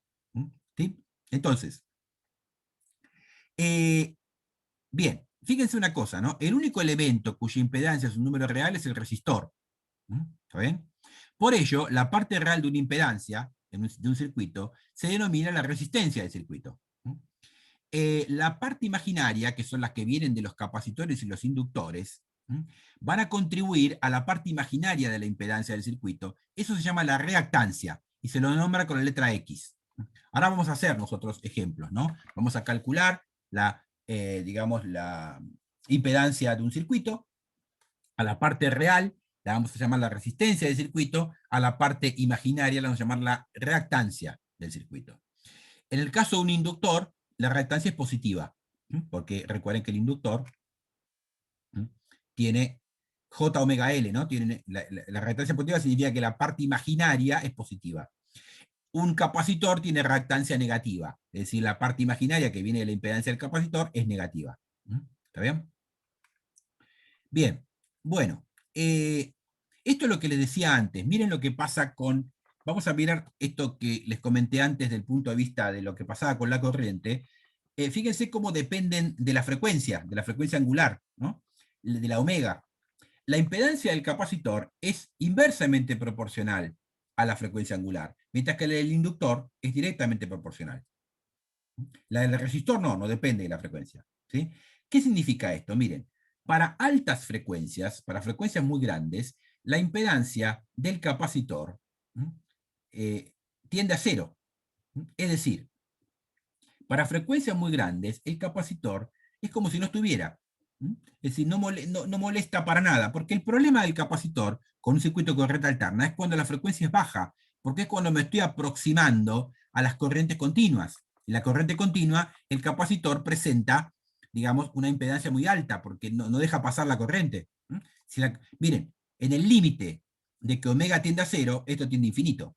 ¿Sí? Entonces, bien, fíjense una cosa, ¿no? El único elemento cuya impedancia es un número real es el resistor. ¿Está bien? Por ello, la parte real de una impedancia de un circuito se denomina la resistencia del circuito. La parte imaginaria, que son las que vienen de los capacitores y los inductores, van a contribuir a la parte imaginaria de la impedancia del circuito. Eso se llama la reactancia y se lo nombra con la letra X. Ahora vamos a hacer nosotros ejemplos, ¿no? Vamos a calcular digamos, la impedancia de un circuito. A la parte real la vamos a llamar la resistencia del circuito, a la parte imaginaria la vamos a llamar la reactancia del circuito. En el caso de un inductor, la reactancia es positiva, porque recuerden que el inductor tiene J omega L, ¿no? Tiene la reactancia positiva significa que la parte imaginaria es positiva. Un capacitor tiene reactancia negativa, es decir, la parte imaginaria que viene de la impedancia del capacitor es negativa. ¿Está bien? Bien, bueno, esto es lo que les decía antes. Miren lo que pasa con, vamos a mirar esto que les comenté antes del punto de vista de lo que pasaba con la corriente. Fíjense cómo dependen de la frecuencia angular, ¿no? De la omega. La impedancia del capacitor es inversamente proporcional a la frecuencia angular, mientras que la del inductor es directamente proporcional. La del resistor no depende de la frecuencia. ¿Sí? ¿Qué significa esto? Miren, para altas frecuencias, para frecuencias muy grandes, la impedancia del capacitor tiende a cero. Es decir, para frecuencias muy grandes, el capacitor es como si no estuviera. Es decir, no molesta para nada, porque el problema del capacitor con un circuito de corriente alterna es cuando la frecuencia es baja, porque es cuando me estoy aproximando a las corrientes continuas. En la corriente continua, el capacitor presenta, digamos, una impedancia muy alta, porque no deja pasar la corriente. Miren, en el límite de que omega tiende a cero, esto tiende a infinito,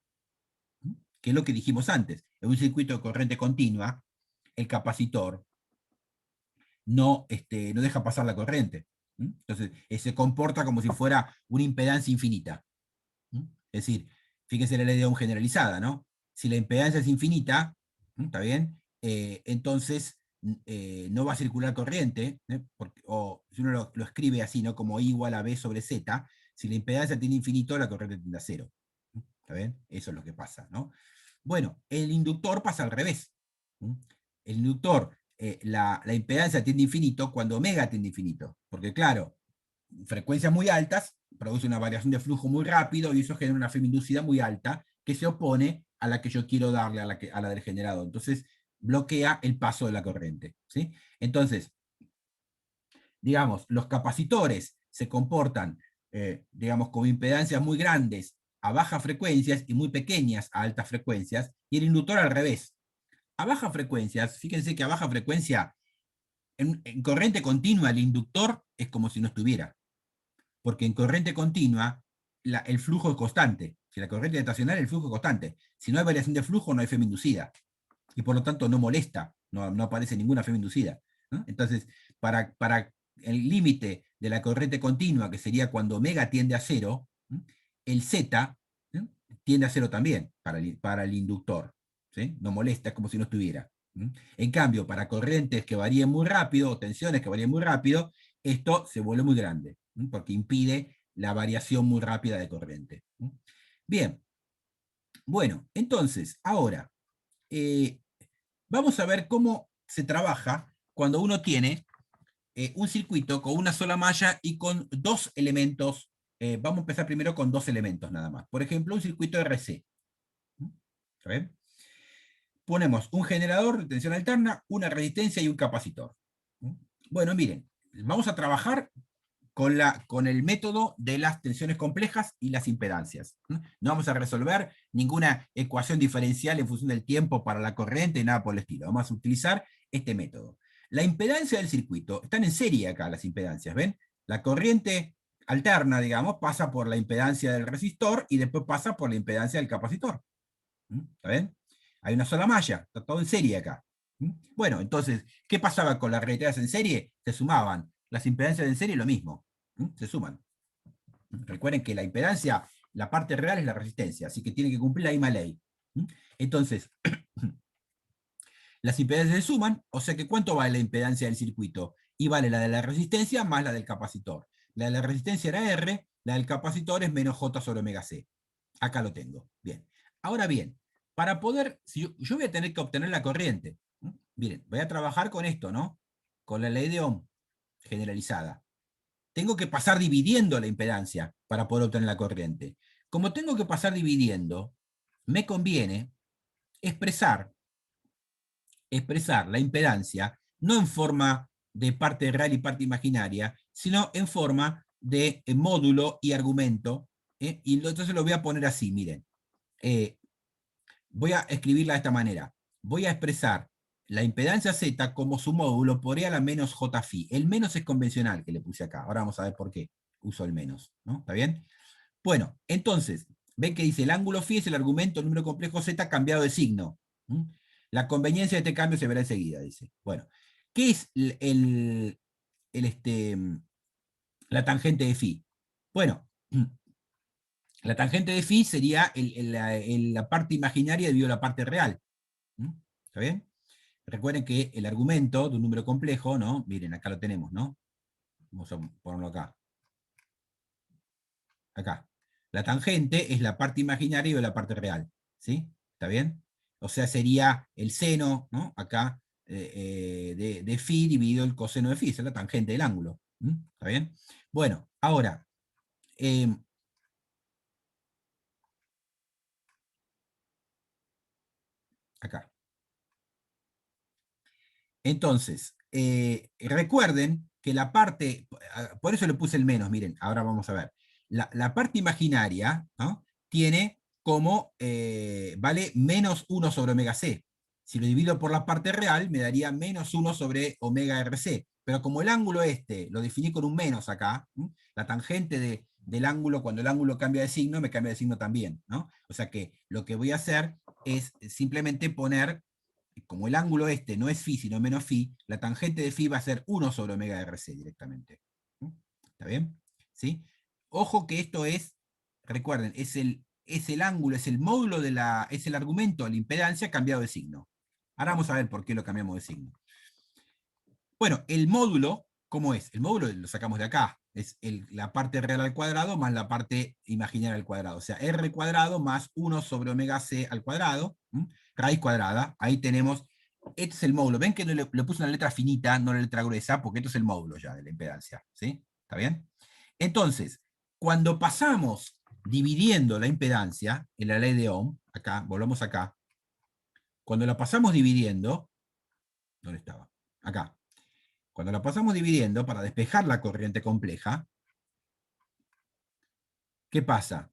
que es lo que dijimos antes. En un circuito de corriente continua, el capacitor no deja pasar la corriente. Entonces, se comporta como si fuera una impedancia infinita. Es decir, fíjense la ley de Ohm generalizada, ¿no? Si la impedancia es infinita, ¿está bien? Entonces no va a circular corriente, o si uno lo escribe así, ¿no? Como I igual a B sobre Z, si la impedancia tiene infinito, la corriente tiende a cero. ¿Está bien? Eso es lo que pasa, ¿no? Bueno, el inductor pasa al revés. El inductor, la impedancia tiende a infinito cuando omega tiende a infinito. Porque claro, frecuencias muy altas produce una variación de flujo muy rápido y eso genera una FEM inducida muy alta que se opone a la que yo quiero darle a la del generador. Entonces, bloquea el paso de la corriente. ¿Sí? Entonces, digamos, los capacitores se comportan, digamos, con impedancias muy grandes a bajas frecuencias y muy pequeñas a altas frecuencias, y el inductor al revés. A bajas frecuencias, fíjense que a baja frecuencia, en corriente continua, el inductor es como si no estuviera, porque en corriente continua el flujo es constante. Si la corriente es estacionaria, el flujo es constante. Si no hay variación de flujo, no hay FEM inducida, y por lo tanto no molesta, no aparece ninguna FEM inducida. ¿No? Entonces, para el límite de la corriente continua, que sería cuando omega tiende a cero, el Z tiende a cero también para el inductor. ¿Sí? No molesta, es como si no estuviera. En cambio, para corrientes que varíen muy rápido, o tensiones que varíen muy rápido, esto se vuelve muy grande, porque impide la variación muy rápida de corriente. Bien, bueno, entonces, ahora, vamos a ver cómo se trabaja cuando uno tiene un circuito con una sola malla y con dos elementos. Vamos a empezar primero con dos elementos nada más. Por ejemplo, un circuito RC. ¿Ven? Ponemos un generador de tensión alterna, una resistencia y un capacitor. Bueno, miren, vamos a trabajar con el método de las tensiones complejas y las impedancias. No vamos a resolver ninguna ecuación diferencial en función del tiempo para la corriente y nada por el estilo. Vamos a utilizar este método. La impedancia del circuito, están en serie acá las impedancias, ¿ven? La corriente alterna, digamos, pasa por la impedancia del resistor y después pasa por la impedancia del capacitor. ¿Está bien? Hay una sola malla, está todo en serie acá. Bueno, entonces, ¿qué pasaba con las reiteradas en serie? Se sumaban. Las impedancias en serie lo mismo, se suman. Recuerden que la impedancia, la parte real es la resistencia, así que tiene que cumplir la misma ley. Entonces, las impedancias se suman, o sea que ¿cuánto vale la impedancia del circuito? Y vale la de la resistencia más la del capacitor. La de la resistencia era R, la del capacitor es menos J sobre omega C. Acá lo tengo. Bien. Ahora bien, para poder, si yo voy a tener que obtener la corriente. Miren, voy a trabajar con esto, ¿no? Con la ley de Ohm generalizada. Tengo que pasar dividiendo la impedancia para poder obtener la corriente. Como tengo que pasar dividiendo, me conviene expresar, expresar la impedancia no en forma de parte real y parte imaginaria, sino en forma de módulo y argumento. Y entonces lo voy a poner así, miren. Eh, Voy a escribirla de esta manera. Voy a expresar la impedancia Z como su módulo por E a la menos J phi. El menos es convencional que le puse acá. Ahora vamos a ver por qué uso el menos, ¿no? ¿Está bien? Bueno, entonces, ven que dice el ángulo phi es el argumento número complejo Z cambiado de signo. ¿Mm? La conveniencia de este cambio se verá enseguida, dice. Bueno, ¿qué es la tangente de phi? Bueno, la tangente de phi sería la parte imaginaria debido a la parte real. ¿Mm? ¿Está bien? Recuerden que el argumento de un número complejo, ¿no? Miren, acá lo tenemos, ¿no? Vamos a ponerlo acá. Acá. La tangente es la parte imaginaria de la parte real. ¿Sí? ¿Está bien? O sea, sería el seno, ¿no? Acá, de phi dividido el coseno de phi. Esa es la tangente del ángulo. ¿Mm? ¿Está bien? Bueno, ahora, eh, acá. Entonces, recuerden que la parte, por eso le puse el menos, miren, ahora vamos a ver. La parte imaginaria, ¿no? Tiene como, vale menos 1 sobre omega c. Si lo divido por la parte real, me daría menos 1 sobre omega rc. Pero como el ángulo este lo definí con un menos acá, ¿m? La tangente del ángulo, cuando el ángulo cambia de signo, me cambia de signo también, ¿no? O sea que lo que voy a hacer es simplemente poner, como el ángulo este no es phi, sino menos phi, la tangente de phi va a ser 1 sobre omega RC directamente. ¿Está bien? ¿Sí? Ojo que esto es, recuerden, es el ángulo, es el módulo es el argumento de la impedancia cambiado de signo. Ahora vamos a ver por qué lo cambiamos de signo. Bueno, el módulo, ¿cómo es? El módulo lo sacamos de acá. Es la parte real al cuadrado más la parte imaginaria al cuadrado. O sea, r cuadrado más 1 sobre omega c al cuadrado, raíz cuadrada. Ahí tenemos, este es el módulo. Ven que le puse una letra finita, no la letra gruesa, porque esto es el módulo ya de la impedancia. ¿Sí? ¿Está bien? Entonces, cuando pasamos dividiendo la impedancia en la ley de Ohm, acá, volvamos acá, cuando la pasamos dividiendo, ¿dónde estaba? Acá. Cuando la pasamos dividiendo para despejar la corriente compleja, ¿qué pasa?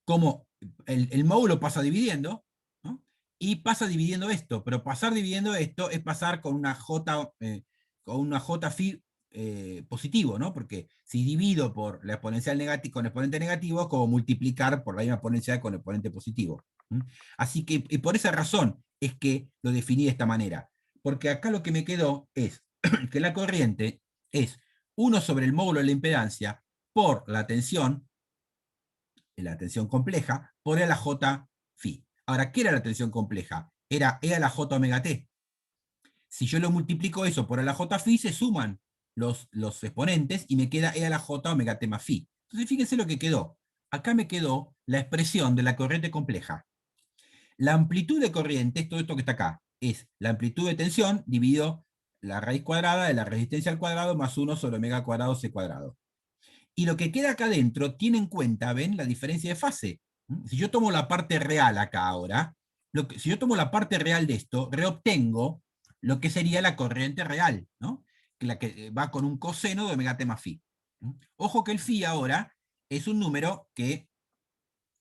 Como el módulo pasa dividiendo, ¿no? Y pasa dividiendo esto, pero pasar dividiendo esto es pasar con una J phi positivo, ¿no? Porque si divido por la exponencial con el exponente negativo es como multiplicar por la misma exponencial con el exponente positivo. Así que, y por esa razón es que lo definí de esta manera. Porque acá lo que me quedó es que la corriente es 1 sobre el módulo de la impedancia por la tensión compleja, por E a la J phi. Ahora, ¿qué era la tensión compleja? Era E a la J omega t. Si yo lo multiplico eso por E a la J phi, se suman los exponentes y me queda E a la J omega t más phi. Entonces, fíjense lo que quedó. Acá me quedó la expresión de la corriente compleja. La amplitud de corriente es todo esto que está acá. Es la amplitud de tensión dividido la raíz cuadrada de la resistencia al cuadrado más 1 sobre omega cuadrado c cuadrado. Y lo que queda acá adentro tiene en cuenta, ¿ven? La diferencia de fase. Si yo tomo la parte real acá ahora, si yo tomo la parte real de esto, reobtengo lo que sería la corriente real, ¿no? La que va con un coseno de omega t más phi. Ojo que el phi ahora es un número que,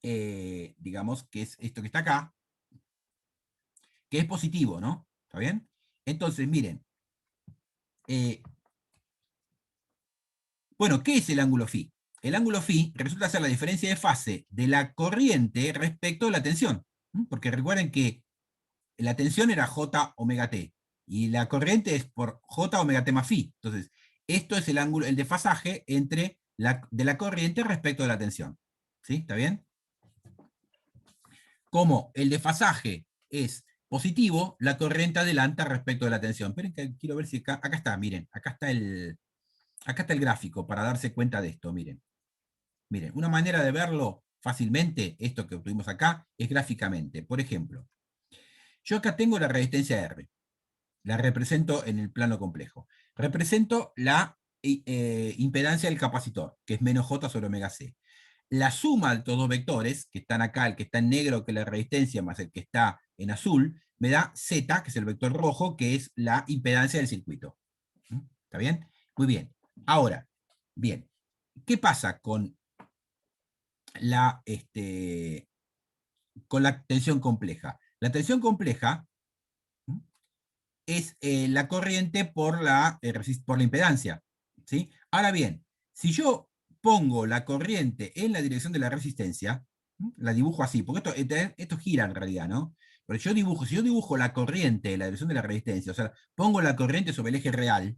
digamos, que es esto que está acá, que es positivo, ¿no? ¿Está bien? Entonces, miren, eh, bueno, ¿qué es el ángulo phi? El ángulo phi resulta ser la diferencia de fase de la corriente respecto a la tensión. Porque recuerden que la tensión era J omega t y la corriente es por J omega t más phi. Entonces, esto es el ángulo, el desfasaje de la corriente respecto de la tensión. ¿Sí? ¿Está bien? Como el desfasaje es positivo, la corriente adelanta respecto de la tensión. Esperen que quiero ver si acá está, miren, acá está el gráfico para darse cuenta de esto, miren. Miren, una manera de verlo fácilmente esto que obtuvimos acá es gráficamente. Por ejemplo, yo acá tengo la resistencia R, la represento en el plano complejo. Represento la impedancia del capacitor, que es menos J sobre omega C. La suma de estos dos vectores, que están acá, el que está en negro, que es la resistencia, más el que está en azul, me da Z, que es el vector rojo, que es la impedancia del circuito. ¿Está bien? Muy bien. Ahora, bien, ¿qué pasa con la tensión compleja? La tensión compleja es la corriente por la impedancia. ¿Sí? Ahora bien, si yo pongo la corriente en la dirección de la resistencia, la dibujo así, porque esto gira en realidad, ¿no? Pero si yo dibujo la corriente en la dirección de la resistencia, o sea, pongo la corriente sobre el eje real,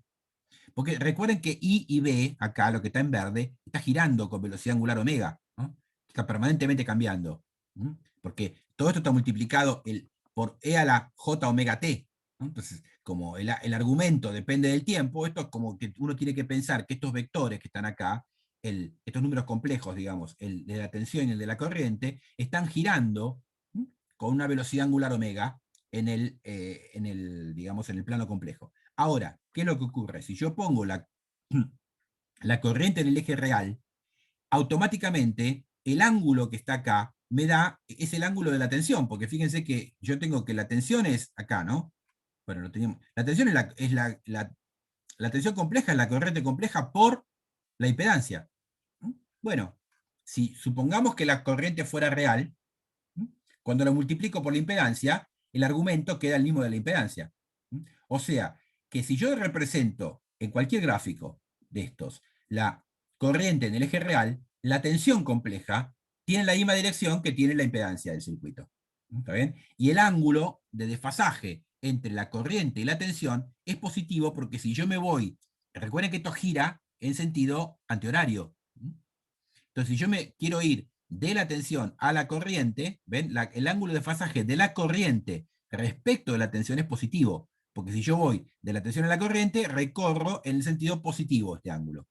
porque recuerden que I y B, acá lo que está en verde, está girando con velocidad angular omega, ¿no? Está permanentemente cambiando, ¿no? Porque todo esto está multiplicado por E a la J omega T, ¿no? Entonces, como el argumento depende del tiempo, esto es como que uno tiene que pensar que estos vectores que están acá, estos números complejos, digamos, el de la tensión y el de la corriente, están girando, ¿no?, con una velocidad angular omega digamos, en el plano complejo. Ahora, ¿qué es lo que ocurre? Si yo pongo la corriente en el eje real, automáticamente el ángulo que está acá es el ángulo de la tensión, porque fíjense que yo tengo que la tensión es acá, ¿no? Bueno, lo teníamos. La tensión la tensión compleja es la corriente compleja por la impedancia. Bueno, si supongamos que la corriente fuera real, cuando lo multiplico por la impedancia, el argumento queda el mismo de la impedancia. O sea, que si yo represento en cualquier gráfico de estos la corriente en el eje real, la tensión compleja tiene la misma dirección que tiene la impedancia del circuito. ¿Está bien? Y el ángulo de desfasaje entre la corriente y la tensión es positivo porque si yo me voy, recuerden que esto gira en sentido antihorario. Entonces, si yo me quiero ir de la tensión a la corriente, ¿ven? El ángulo de desfasaje de la corriente respecto de la tensión es positivo, porque si yo voy de la tensión a la corriente, recorro en el sentido positivo este ángulo.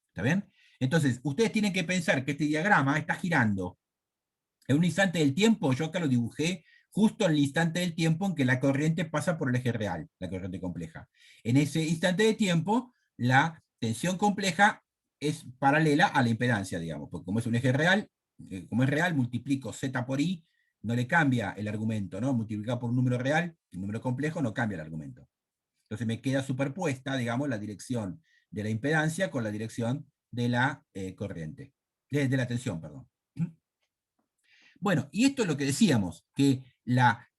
¿Está bien? Entonces, ustedes tienen que pensar que este diagrama está girando en un instante del tiempo. Yo acá lo dibujé justo en el instante del tiempo en que la corriente pasa por el eje real, la corriente compleja. En ese instante de tiempo, la tensión compleja es paralela a la impedancia, digamos, porque como es un eje real, como es real, multiplico Z por I, no le cambia el argumento, ¿no? Multiplicado por un número real, un número complejo, no cambia el argumento. Entonces me queda superpuesta, digamos, la dirección de la impedancia con la dirección de la corriente, de la tensión, perdón. Bueno, y esto es lo que decíamos, que la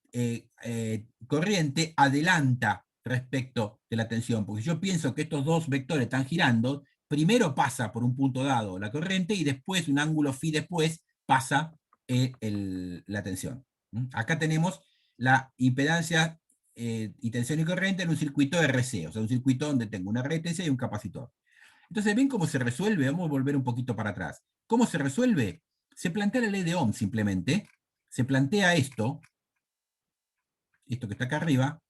corriente adelanta respecto de la tensión, porque yo pienso que estos dos vectores están girando, primero pasa por un punto dado la corriente y después, un ángulo phi después, pasa la tensión. Acá tenemos la impedancia y tensión y corriente en un circuito RC, o sea, un circuito donde tengo una resistencia y un capacitor. Entonces, ¿ven cómo se resuelve? Vamos a volver un poquito para atrás. ¿Cómo se resuelve? Se plantea la ley de Ohm simplemente. Se plantea esto que está acá arriba,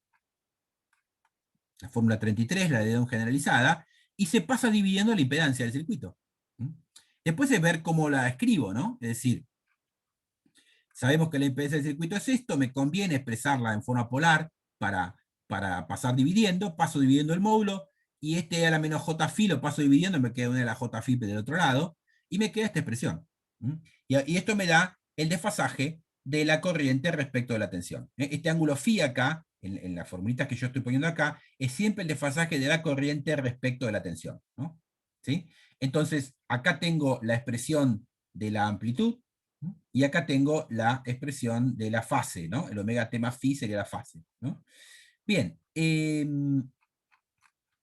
la fórmula 33, la ley de Ohm generalizada, y se pasa dividiendo la impedancia del circuito. Después es ver cómo la escribo, ¿no? Es decir, sabemos que la impedancia del circuito es esto, me conviene expresarla en forma polar para pasar dividiendo, paso dividiendo el módulo, y este a la menos j phi lo paso dividiendo, me queda una de la j phi del otro lado, y me queda esta expresión. Y esto me da el desfasaje de la corriente respecto de la tensión. Este ángulo phi acá, en las formulitas que yo estoy poniendo acá, es siempre el desfasaje de la corriente respecto de la tensión, ¿no? ¿Sí? Entonces, acá tengo la expresión de la amplitud, y acá tengo la expresión de la fase, ¿no? El omega t más phi sería la fase, ¿no? Bien,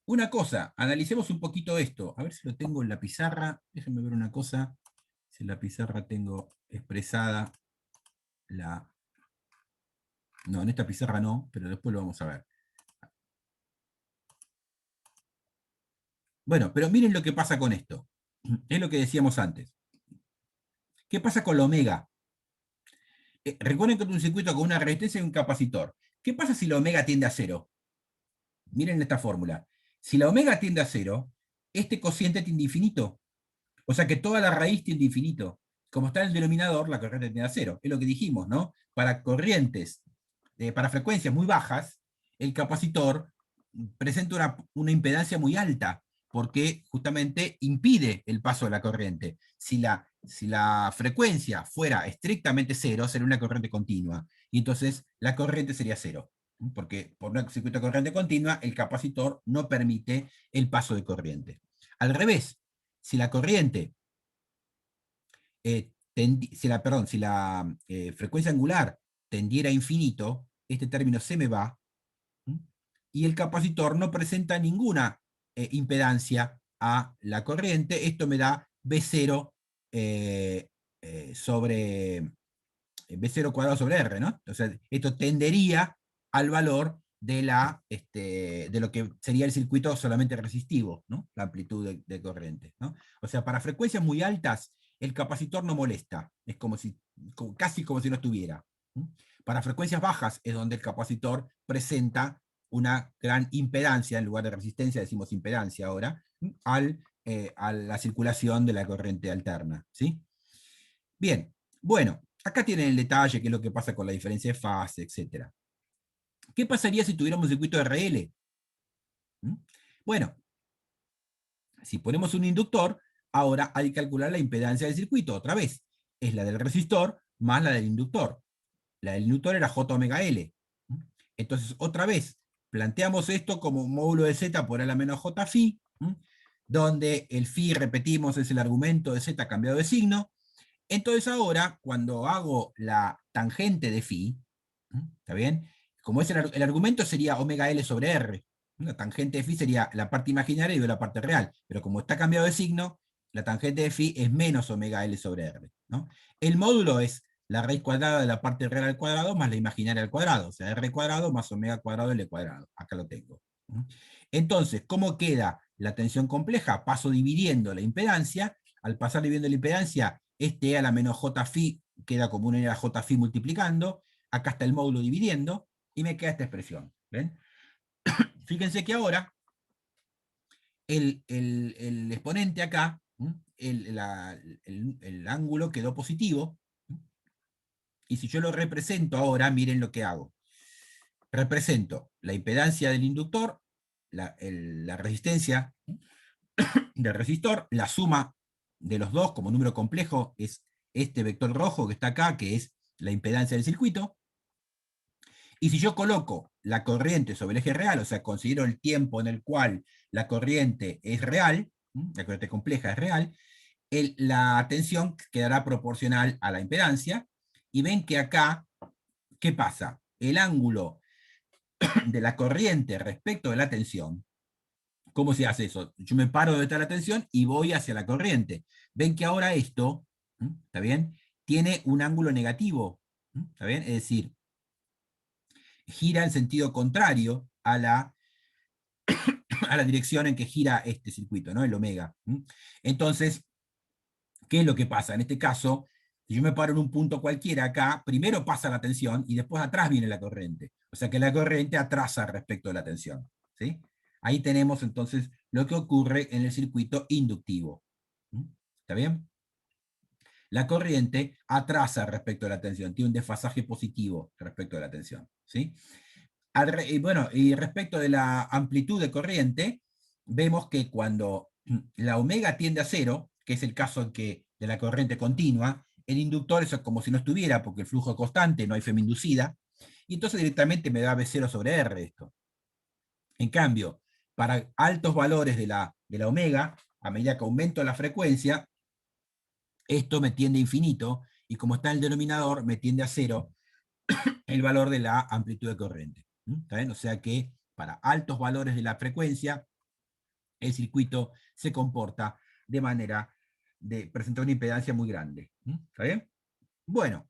una cosa, analicemos un poquito esto. A ver si lo tengo en la pizarra. Déjenme ver una cosa. Si en la pizarra tengo expresada la... No, en esta pizarra no, pero después lo vamos a ver. Bueno, pero miren lo que pasa con esto. Es lo que decíamos antes. ¿Qué pasa con la omega? Recuerden que es un circuito con una resistencia y un capacitor. ¿Qué pasa si la omega tiende a cero? Miren esta fórmula. Si la omega tiende a cero, este cociente tiende a infinito. O sea que toda la raíz tiende a infinito. como está en el denominador, la corriente tiende a cero. Es lo que dijimos, ¿no? Para corrientes, para frecuencias muy bajas, el capacitor presenta una impedancia muy alta, porque justamente impide el paso de la corriente. Si la frecuencia fuera estrictamente cero, sería una corriente continua, y entonces la corriente sería cero, porque por un circuito de corriente continua, el capacitor no permite el paso de corriente. Al revés, si la corriente si la frecuencia angular tendiera a infinito, este término se me va, y el capacitor no presenta ninguna impedancia a la corriente. Esto me da B0 sobre B0 cuadrado sobre R, ¿no? O sea, esto tendería al valor de lo que sería el circuito solamente resistivo, ¿no? La amplitud de corriente, ¿no? O sea, para frecuencias muy altas, el capacitor no molesta, es casi como si no estuviera. Para frecuencias bajas es donde el capacitor presenta una gran impedancia, en lugar de resistencia decimos impedancia ahora, a la circulación de la corriente alterna, ¿sí? Bien, bueno, acá tienen el detalle, qué es lo que pasa con la diferencia de fase, etc. ¿Qué pasaría si tuviéramos un circuito RL? Bueno, si ponemos un inductor, ahora hay que calcular la impedancia del circuito. Otra vez, es la del resistor más la del inductor. La del inductor era J omega L. Entonces, otra vez, planteamos esto como un módulo de Z por L menos J phi, donde el phi, repetimos, es el argumento de Z cambiado de signo. Entonces ahora, cuando hago la tangente de phi, ¿está bien? Como es el argumento sería omega L sobre R. La tangente de phi sería la parte imaginaria y yo la parte real. Pero como está cambiado de signo, la tangente de phi es menos omega L sobre R, ¿no? El módulo es la raíz cuadrada de la parte real al cuadrado más la imaginaria al cuadrado. O sea, R cuadrado más omega cuadrado L cuadrado. Acá lo tengo. Entonces, ¿cómo queda la tensión compleja? Paso dividiendo la impedancia. Al pasar dividiendo la impedancia, este a la menos j phi queda como una a j phi multiplicando. Acá está el módulo dividiendo y me queda esta expresión. ¿Ven? Fíjense que ahora el exponente acá, el ángulo quedó positivo. Y si yo lo represento ahora, miren lo que hago. Represento la impedancia del inductor, la resistencia del resistor, la suma de los dos como número complejo es este vector rojo que está acá, que es la impedancia del circuito. Y si yo coloco la corriente sobre el eje real, o sea, considero el tiempo en el cual la corriente es real, la corriente compleja es real, la tensión quedará proporcional a la impedancia. Y ven que acá, ¿qué pasa? El ángulo de la corriente respecto de la tensión. ¿Cómo se hace eso? Yo me paro donde está la tensión y voy hacia la corriente. Ven que ahora esto, ¿está bien? Tiene un ángulo negativo, ¿está bien? Es decir, gira en sentido contrario a la dirección en que gira este circuito, ¿no? El omega. Entonces, ¿qué es lo que pasa? En este caso, si yo me paro en un punto cualquiera acá, primero pasa la tensión y después atrás viene la corriente. O sea que la corriente atrasa respecto de la tensión, ¿sí? Ahí tenemos entonces lo que ocurre en el circuito inductivo. ¿Está bien? La corriente atrasa respecto de la tensión, tiene un desfasaje positivo respecto de la tensión, ¿sí? Bueno, y respecto de la amplitud de corriente, vemos que cuando la omega tiende a cero, que es el caso en que de la corriente continua, el inductor es como si no estuviera, porque el flujo es constante, no hay FEM inducida, y entonces directamente me da B0 sobre R esto. En cambio, para altos valores de la omega, a medida que aumento la frecuencia, esto me tiende a infinito, y como está en el denominador, me tiende a cero el valor de la amplitud de corriente. ¿Está bien? O sea que para altos valores de la frecuencia, el circuito se comporta de manera de presentar una impedancia muy grande. ¿Está bien? Bueno,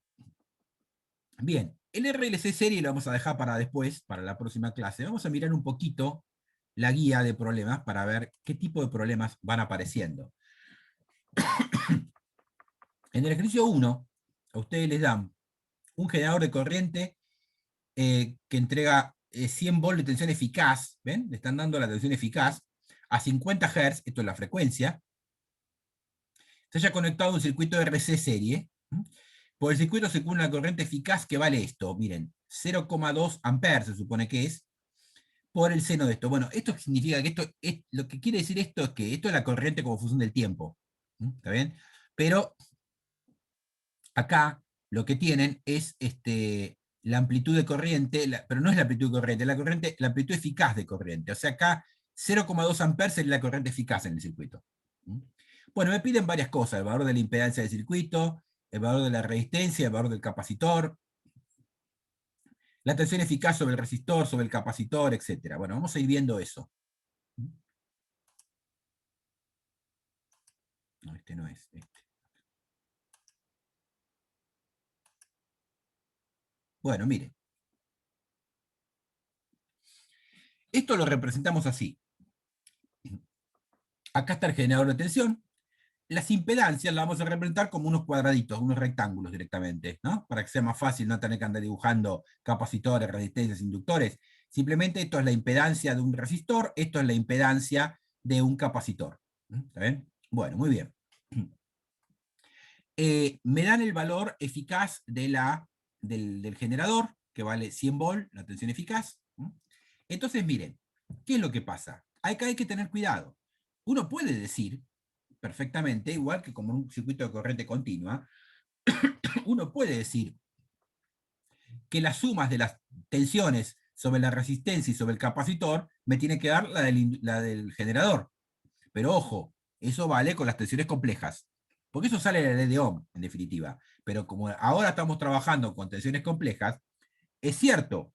bien. El RLC serie lo vamos a dejar para después, para la próxima clase. Vamos a mirar un poquito la guía de problemas para ver qué tipo de problemas van apareciendo. En el ejercicio 1, a ustedes les dan un generador de corriente que entrega 100 volts de tensión eficaz, ¿ven? Le están dando la tensión eficaz a 50 Hz, esto es la frecuencia, se haya conectado a un circuito RC serie. Por el circuito se cumple una corriente eficaz que vale esto, miren, 0,2 amperes se supone que es, por el seno de esto. Bueno, esto significa que esto es, lo que quiere decir esto es que esto es la corriente como función del tiempo. ¿Está bien? Pero acá lo que tienen es la amplitud de corriente, pero no es la amplitud de corriente, la amplitud eficaz de corriente. O sea, acá 0,2 amperes es la corriente eficaz en el circuito. Bueno, me piden varias cosas, el valor de la impedancia del circuito, el valor de la resistencia, el valor del capacitor, la tensión eficaz sobre el resistor, sobre el capacitor, etc. Bueno, vamos a ir viendo eso. No, este no es. Bueno, mire. Esto lo representamos así. Acá está el generador de tensión. Las impedancias las vamos a representar como unos cuadraditos, unos rectángulos directamente, ¿no? Para que sea más fácil no tener que andar dibujando capacitores, resistencias, inductores. Simplemente esto es la impedancia de un resistor, esto es la impedancia de un capacitor. ¿Está bien? Bueno, muy bien. Me dan el valor eficaz del generador, que vale 100 volt, la tensión eficaz. Entonces, miren, ¿qué es lo que pasa? Acá hay que tener cuidado. Uno puede decir perfectamente, igual que como un circuito de corriente continua, uno puede decir que las sumas de las tensiones sobre la resistencia y sobre el capacitor me tiene que dar la del generador. Pero ojo, eso vale con las tensiones complejas. Porque eso sale de la ley de Ohm, en definitiva. Pero como ahora estamos trabajando con tensiones complejas, es cierto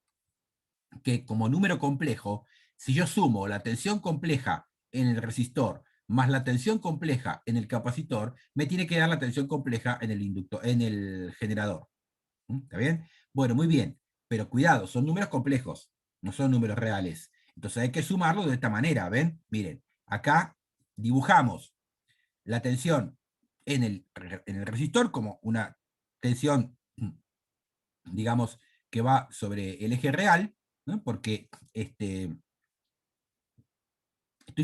que como número complejo, si yo sumo la tensión compleja en el resistor más la tensión compleja en el capacitor, me tiene que dar la tensión compleja en el inductor, en el generador. ¿Está bien? Bueno, muy bien. Pero cuidado, son números complejos, no son números reales. Entonces hay que sumarlo de esta manera, ¿ven? Miren, acá dibujamos la tensión en el resistor como una tensión, digamos, que va sobre el eje real, ¿no? Porque estoy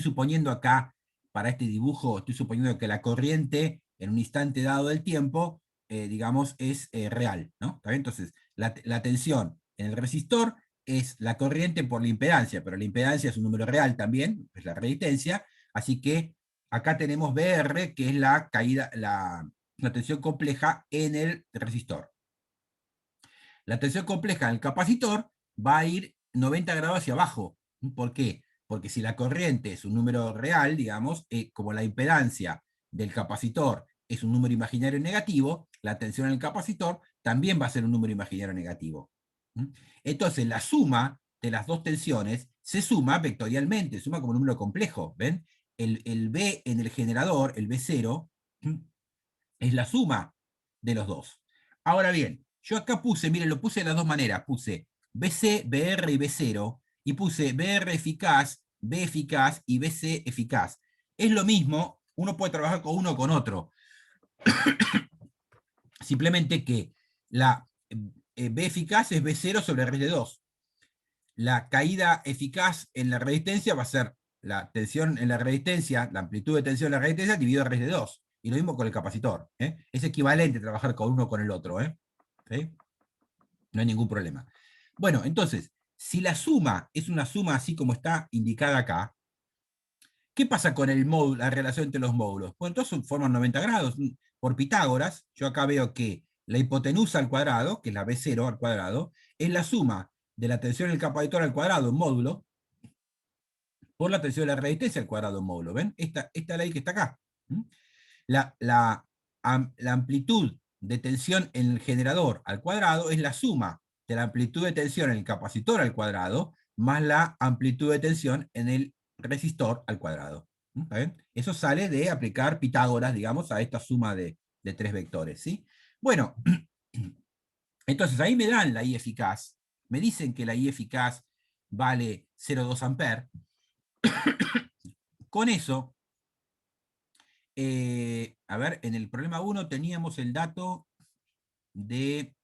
suponiendo acá, para este dibujo, estoy suponiendo que la corriente en un instante dado del tiempo, digamos, es real, ¿no? ¿Está bien? Entonces, la tensión en el resistor es la corriente por la impedancia, pero la impedancia es un número real también, es la resistencia, así que acá tenemos BR, que es la caída, la tensión compleja en el resistor. La tensión compleja en el capacitor va a ir 90 grados hacia abajo. ¿Por qué? Porque si la corriente es un número real, digamos, como la impedancia del capacitor es un número imaginario negativo, la tensión en el capacitor también va a ser un número imaginario negativo. Entonces, la suma de las dos tensiones se suma vectorialmente, suma como un número complejo. ¿Ven? El B en el generador, el B0, es la suma de los dos. Ahora bien, yo acá puse, miren, lo puse de las dos maneras, puse BC, BR y B0, y puse BR eficaz, B eficaz y BC eficaz. Es lo mismo, uno puede trabajar con uno o con otro. Simplemente que la B eficaz es B0 sobre R de 2. La caída eficaz en la resistencia va a ser la tensión en la resistencia, la amplitud de tensión en la resistencia dividido R de 2. Y lo mismo con el capacitor. Es equivalente trabajar con uno o con el otro. ¿Sí? No hay ningún problema. Bueno, entonces, si la suma es una suma así como está indicada acá, ¿qué pasa con el módulo, la relación entre los módulos? Pues entonces forman 90 grados. Por Pitágoras, yo acá veo que la hipotenusa al cuadrado, que es la B0 al cuadrado, es la suma de la tensión del capacitor al cuadrado en módulo, por la tensión de la resistencia al cuadrado en módulo. ¿Ven? Esta ley que está acá. La amplitud de tensión en el generador al cuadrado es la suma de la amplitud de tensión en el capacitor al cuadrado más la amplitud de tensión en el resistor al cuadrado. ¿Está bien? Eso sale de aplicar Pitágoras, digamos, a esta suma de tres vectores. ¿Sí? Bueno, entonces ahí me dan la I eficaz. Me dicen que la I eficaz vale 0,2 amperes. Con eso, a ver, en el problema 1 teníamos el dato de,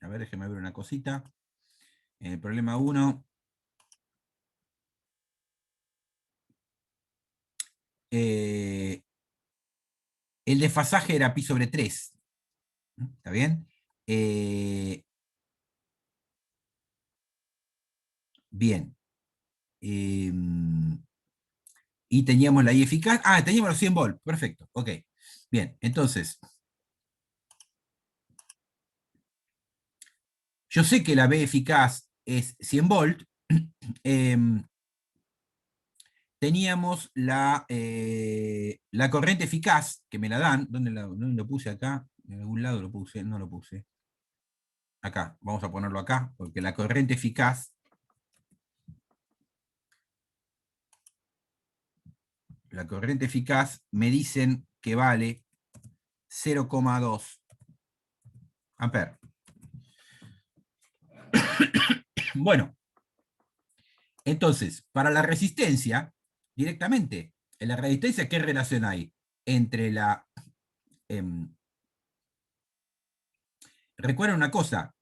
a ver, déjeme ver una cosita. En el problema 1 el desfasaje era pi sobre 3. ¿Está bien? Eh, bien. Eh, y teníamos la I eficaz. Ah, teníamos los 100 volts. Perfecto. Ok. Bien, entonces, yo sé que la B eficaz es 100 volts. Teníamos la corriente eficaz, que me la dan. ¿Dónde lo puse acá? En algún lado lo puse, no lo puse. Acá, vamos a ponerlo acá, porque la corriente eficaz me dicen que vale 0,2 amperes. Bueno, entonces, para la resistencia, directamente, en la resistencia, ¿qué relación hay entre la... Eh, recuerden una cosa,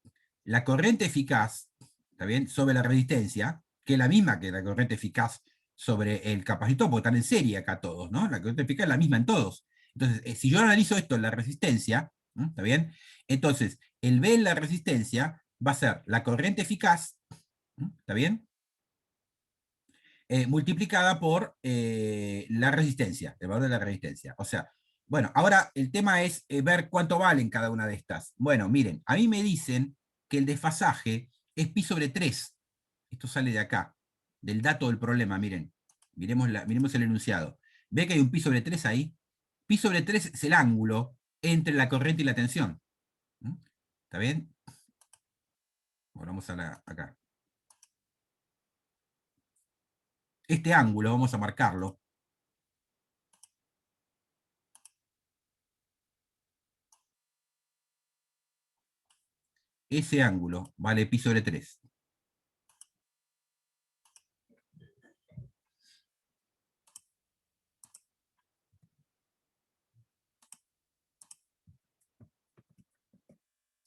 la corriente eficaz, ¿está bien?, sobre la resistencia, que es la misma que la corriente eficaz sobre el capacitor, porque están en serie acá todos, ¿no? La corriente eficaz es la misma en todos. Entonces, si yo analizo esto en la resistencia, ¿no?, ¿está bien? Entonces, el B en la resistencia va a ser la corriente eficaz, ¿no?, ¿está bien?, multiplicada por la resistencia, el valor de la resistencia. O sea, bueno, ahora el tema es ver cuánto valen cada una de estas. Bueno, miren, a mí me dicen que el desfasaje es pi sobre 3. Esto sale de acá, del dato del problema, miren. Miremos el enunciado. ¿Ve que hay un pi sobre 3 ahí? Pi sobre 3 es el ángulo entre la corriente y la tensión. ¿Mm? ¿Está bien? Bueno, vamos acá. Este ángulo, vamos a marcarlo. Ese ángulo vale pi sobre 3.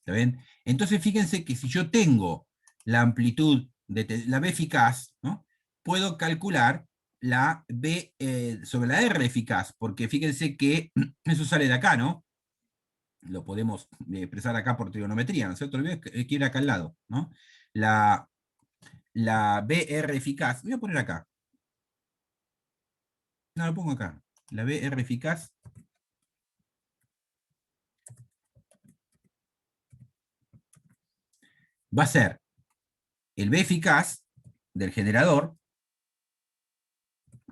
¿Está bien? Entonces fíjense que si yo tengo la amplitud de la B eficaz, ¿no?, puedo calcular la B sobre la R eficaz, porque fíjense que eso sale de acá, ¿no? Lo podemos expresar acá por trigonometría, ¿no es cierto? Quiero ir acá al lado, ¿no? La, la BR eficaz, voy a poner acá. No, lo pongo acá. La BR eficaz va a ser el B eficaz del generador,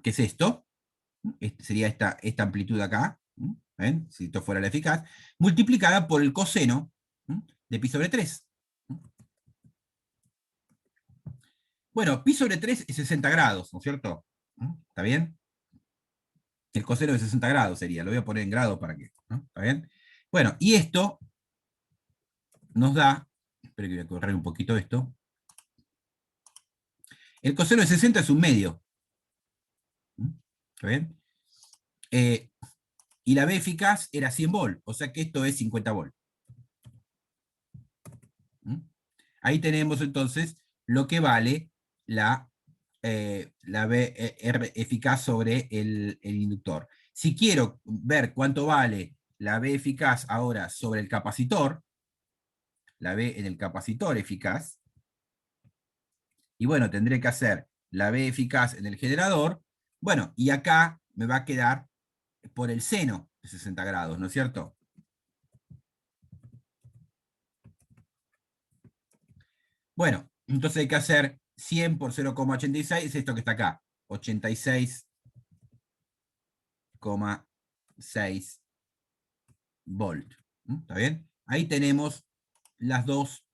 que es esto, sería esta amplitud acá, ¿ven?, si esto fuera la eficaz, multiplicada por el coseno de pi sobre 3. Bueno, pi sobre 3 es 60 grados, ¿no es cierto? ¿Está bien? El coseno de 60 grados sería, lo voy a poner en grados para que, ¿no? ¿Está bien? Bueno, y esto nos da, espero que voy a correr un poquito esto, el coseno de 60 es un medio. ¿Está bien? Eh, y la B eficaz era 100 volt, o sea que esto es 50 volt. Ahí tenemos entonces lo que vale la BR eficaz sobre el inductor. Si quiero ver cuánto vale la B eficaz ahora sobre el capacitor, la B en el capacitor eficaz, y bueno, tendré que hacer la B eficaz en el generador, bueno, y acá me va a quedar por el seno de 60 grados, ¿no es cierto? Bueno, entonces hay que hacer 100 por 0,86, es esto que está acá, 86,6 volt. ¿Está bien? Ahí tenemos las dos.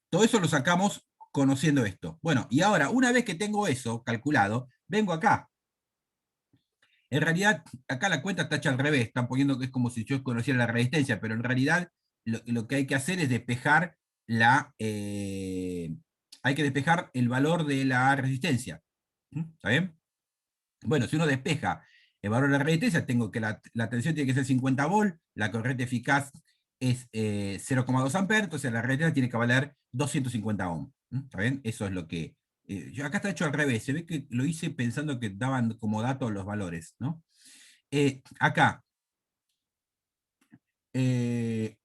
Todo eso lo sacamos conociendo esto. Bueno, y ahora, una vez que tengo eso calculado, vengo acá. En realidad, acá la cuenta está hecha al revés, están poniendo que es como si yo conociera la resistencia, pero en realidad lo que hay que hacer es despejar hay que despejar el valor de la resistencia. ¿Está bien? Bueno, si uno despeja el valor de la resistencia, tengo que la tensión tiene que ser 50 volt, la corriente eficaz es 0,2 amperes, entonces la resistencia tiene que valer 250 ohms. ¿Está bien? Eso es lo que Yo acá está hecho al revés, se ve que lo hice pensando que daban como datos los valores, ¿no? Acá, eh,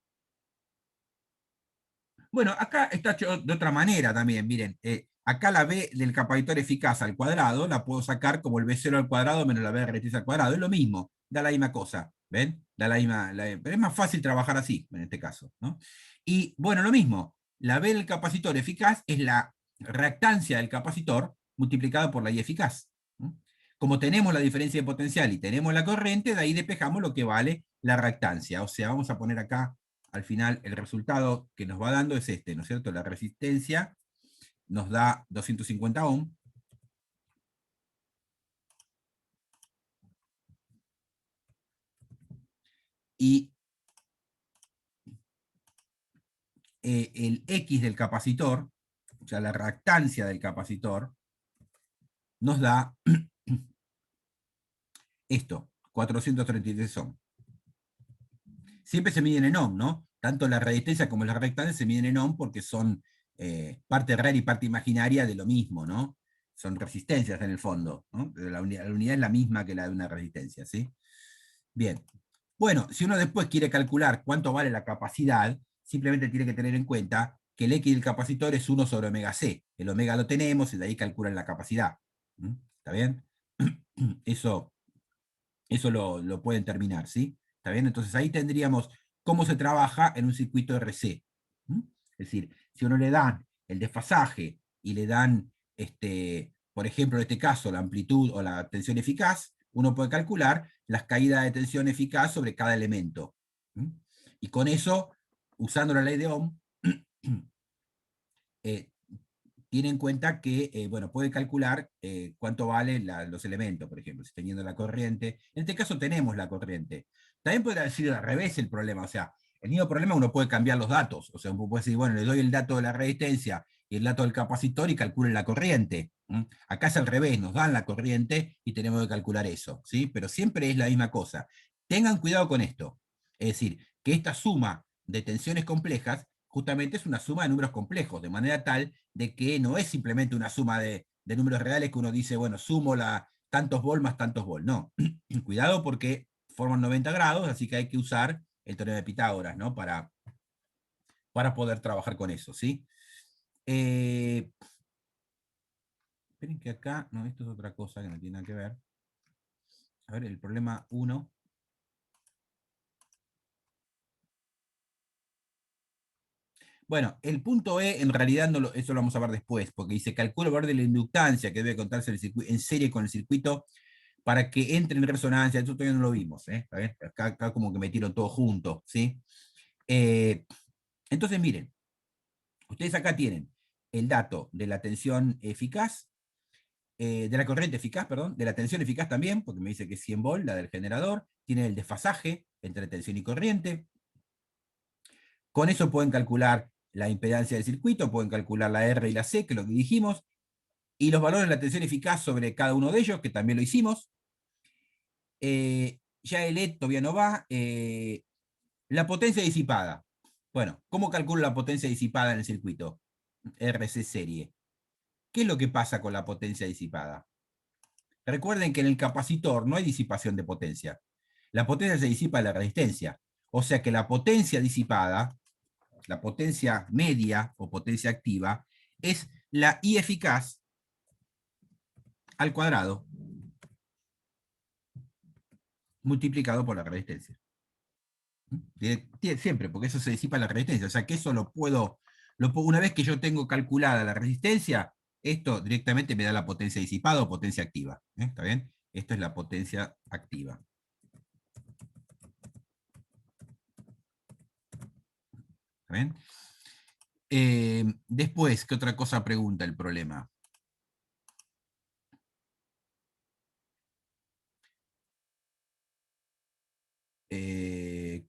bueno, acá está hecho de otra manera también, miren, acá la B del capacitor eficaz al cuadrado la puedo sacar como el B0 al cuadrado menos la B de resistencia al cuadrado, es lo mismo, da la misma cosa, ¿ven? Da la misma, pero es más fácil trabajar así, en este caso, ¿no? Y bueno, lo mismo, la B del capacitor eficaz es la reactancia del capacitor multiplicada por la I eficaz, ¿no? Como tenemos la diferencia de potencial y tenemos la corriente, de ahí despejamos lo que vale la reactancia, o sea, vamos a poner acá al final el resultado que nos va dando es este, ¿no es cierto? La resistencia nos da 250 ohm y el X del capacitor, o sea, la reactancia del capacitor, nos da esto, 433 ohm. Siempre se miden en ohm, ¿no? Tanto la resistencia como la reactancia se miden en ohm porque son parte real y parte imaginaria de lo mismo, ¿no? Son resistencias en el fondo, ¿no? La unidad es la misma que la de una resistencia, ¿sí? Bien. Bueno, si uno después quiere calcular cuánto vale la capacidad, simplemente tiene que tener en cuenta que el X del capacitor es 1 sobre omega C. El omega lo tenemos y de ahí calculan la capacidad. ¿Mm? ¿Está bien? Eso, eso lo pueden terminar, ¿sí? ¿Está bien? Entonces ahí tendríamos cómo se trabaja en un circuito RC. ¿Mm? Es decir, si uno le dan el desfasaje y le dan, por ejemplo, en este caso, la amplitud o la tensión eficaz, uno puede calcular las caídas de tensión eficaz sobre cada elemento. ¿Mm? Y con eso, usando la ley de Ohm, eh, tiene en cuenta que, bueno, puede calcular cuánto valen los elementos, por ejemplo, si teniendo la corriente. En este caso tenemos la corriente. También puede decir al revés el problema, o sea, el mismo problema uno puede cambiar los datos, o sea, uno puede decir, bueno, le doy el dato de la resistencia y el dato del capacitor y calculen la corriente. ¿Mm? Acá es al revés, nos dan la corriente y tenemos que calcular eso, ¿sí? Pero siempre es la misma cosa. Tengan cuidado con esto, es decir, que esta suma de tensiones complejas justamente es una suma de números complejos, de manera tal de que no es simplemente una suma de números reales que uno dice, bueno, sumo tantos vol más tantos vol. No, cuidado porque forman 90 grados, así que hay que usar el teorema de Pitágoras, ¿no? Para poder trabajar con eso, ¿sí? Esperen que acá, no, esto es otra cosa que no tiene nada que ver. A ver, el problema 1. Bueno, el punto E en realidad eso lo vamos a ver después, porque dice calcula el valor de la inductancia que debe contarse en serie con el circuito para que entre en resonancia. Eso todavía no lo vimos, ¿eh? Acá como que metieron todo junto, ¿sí? Eh, entonces, miren, ustedes acá tienen el dato de la tensión eficaz, de la corriente eficaz, perdón, de la tensión eficaz también, porque me dice que es 100 volt, la del generador, tiene el desfasaje entre tensión y corriente. Con eso pueden calcular la impedancia del circuito, pueden calcular la R y la C, que es lo que dijimos, y los valores de la tensión eficaz sobre cada uno de ellos, que también lo hicimos. Ya el E todavía no va. La potencia disipada. Bueno, ¿cómo calculo la potencia disipada en el circuito? RC serie. ¿Qué es lo que pasa con la potencia disipada? Recuerden que en el capacitor no hay disipación de potencia. La potencia se disipa de la resistencia. O sea que la potencia disipada, la potencia media o potencia activa, es la I eficaz al cuadrado multiplicado por la resistencia. Siempre, porque eso se disipa la resistencia. O sea que eso una vez que yo tengo calculada la resistencia, esto directamente me da la potencia disipada o potencia activa. ¿Está bien? Esto es la potencia activa. ¿Está bien? Después, ¿qué otra cosa pregunta el problema?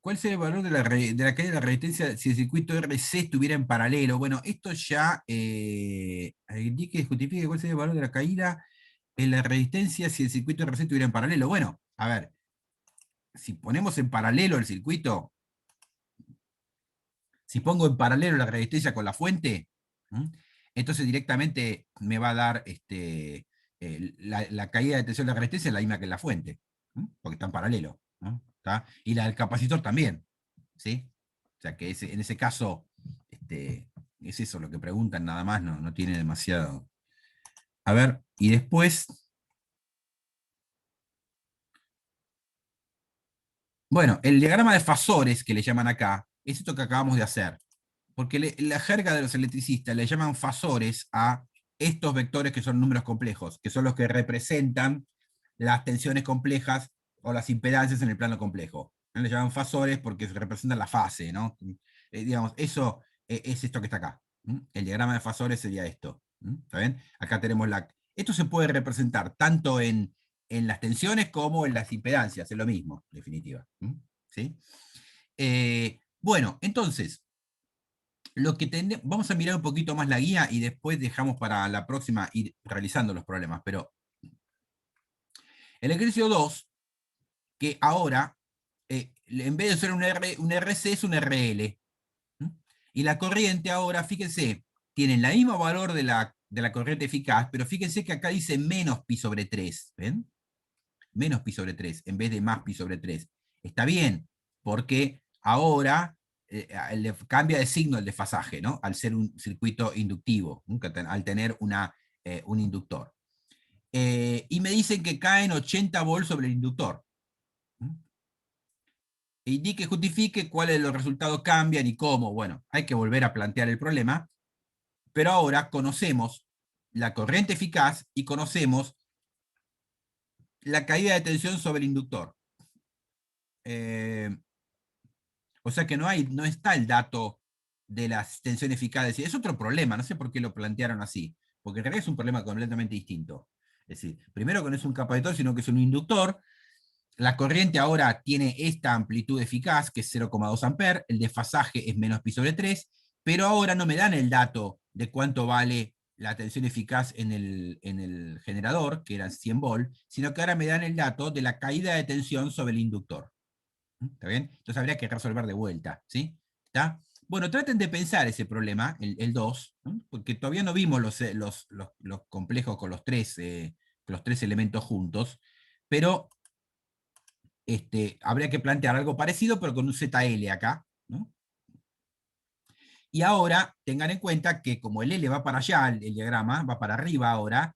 ¿Cuál sería el valor de la caída de la resistencia si el circuito RC estuviera en paralelo? Bueno, esto ya indique, justifique cuál sería el valor de la caída en la resistencia si el circuito RC estuviera en paralelo. Bueno, a ver, si ponemos en paralelo el circuito, si pongo en paralelo la resistencia con la fuente, ¿m? entonces directamente me va a dar la caída de tensión de la resistencia es la misma que en la fuente, ¿no? Porque están paralelos, ¿no? ¿Está? Y la del capacitor también, ¿sí? O sea que en ese caso es eso lo que preguntan, nada más, no tiene demasiado. A ver, y después, bueno, el diagrama de fasores que le llaman acá, es esto que acabamos de hacer. Porque la jerga de los electricistas le llaman fasores a estos vectores que son números complejos, que son los que representan las tensiones complejas o las impedancias en el plano complejo. ¿No? Le llaman fasores porque representan la fase, ¿no? Digamos, eso es esto que está acá. El diagrama de fasores sería esto. ¿Está bien? Acá tenemos la... Esto se puede representar tanto en las tensiones como en las impedancias, es lo mismo, en definitiva. ¿Sí? Bueno, entonces, vamos a mirar un poquito más la guía y después dejamos para la próxima ir realizando los problemas. Pero el ejercicio 2, que ahora, en vez de ser un RC, es un RL. Y la corriente ahora, fíjense, tiene el mismo valor de la corriente eficaz, pero fíjense que acá dice menos pi sobre 3. ¿Ven? Menos pi sobre 3 en vez de más pi sobre 3. Está bien, porque ahora cambia de signo el desfasaje, ¿no? Al ser un circuito inductivo, ¿no? Al tener un inductor. Y me dicen que caen 80 volts sobre el inductor. Indique, justifique cuáles de los resultados cambian y cómo. Bueno, hay que volver a plantear el problema, pero ahora conocemos la corriente eficaz y conocemos la caída de tensión sobre el inductor. O sea que no está el dato de la tensión eficaz. Es otro problema, no sé por qué lo plantearon así, porque en realidad es un problema completamente distinto. Es decir, primero que no es un capacitor, sino que es un inductor. La corriente ahora tiene esta amplitud eficaz, que es 0,2 amperes, el desfasaje es menos pi sobre 3, pero ahora no me dan el dato de cuánto vale la tensión eficaz en el generador, que eran 100 volts, sino que ahora me dan el dato de la caída de tensión sobre el inductor. ¿Está bien? Entonces habría que resolver de vuelta, ¿sí? ¿Está? Bueno, traten de pensar ese problema, el 2, ¿no? Porque todavía no vimos los complejos con los tres elementos juntos, pero habría que plantear algo parecido, pero con un ZL acá, ¿no? Y ahora tengan en cuenta que como el L va para allá, el diagrama va para arriba ahora,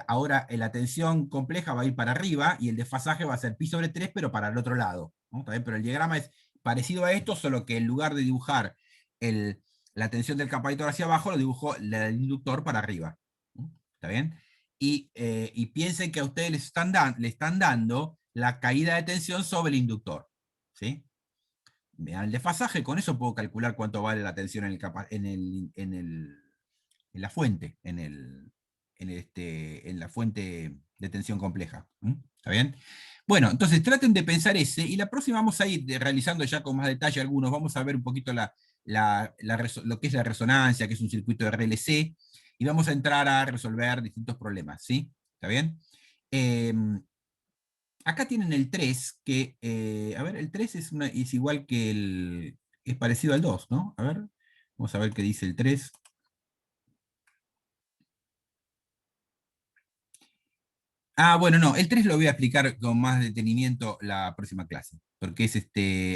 ahora la tensión compleja va a ir para arriba y el desfasaje va a ser pi sobre 3, pero para el otro lado, ¿no? ¿Está bien? Pero el diagrama es parecido a esto, solo que en lugar de dibujar la tensión del capacitor hacia abajo, lo dibujó el inductor para arriba. ¿No? ¿Está bien? Y piensen que a ustedes le están dando la caída de tensión sobre el inductor. ¿Sí? Me dan el desfasaje, con eso puedo calcular cuánto vale la tensión en la fuente, en la fuente de tensión compleja. ¿Está bien? Bueno, entonces traten de pensar ese, y la próxima vamos a ir realizando ya con más detalle algunos, vamos a ver un poquito lo que es la resonancia, que es un circuito de RLC, y vamos a entrar a resolver distintos problemas, ¿sí? ¿Está bien? Acá tienen el 3, que, a ver, el 3 es igual que es parecido al 2, ¿no? A ver, vamos a ver qué dice el 3. Ah, bueno, no, el 3 lo voy a explicar con más detenimiento la próxima clase, porque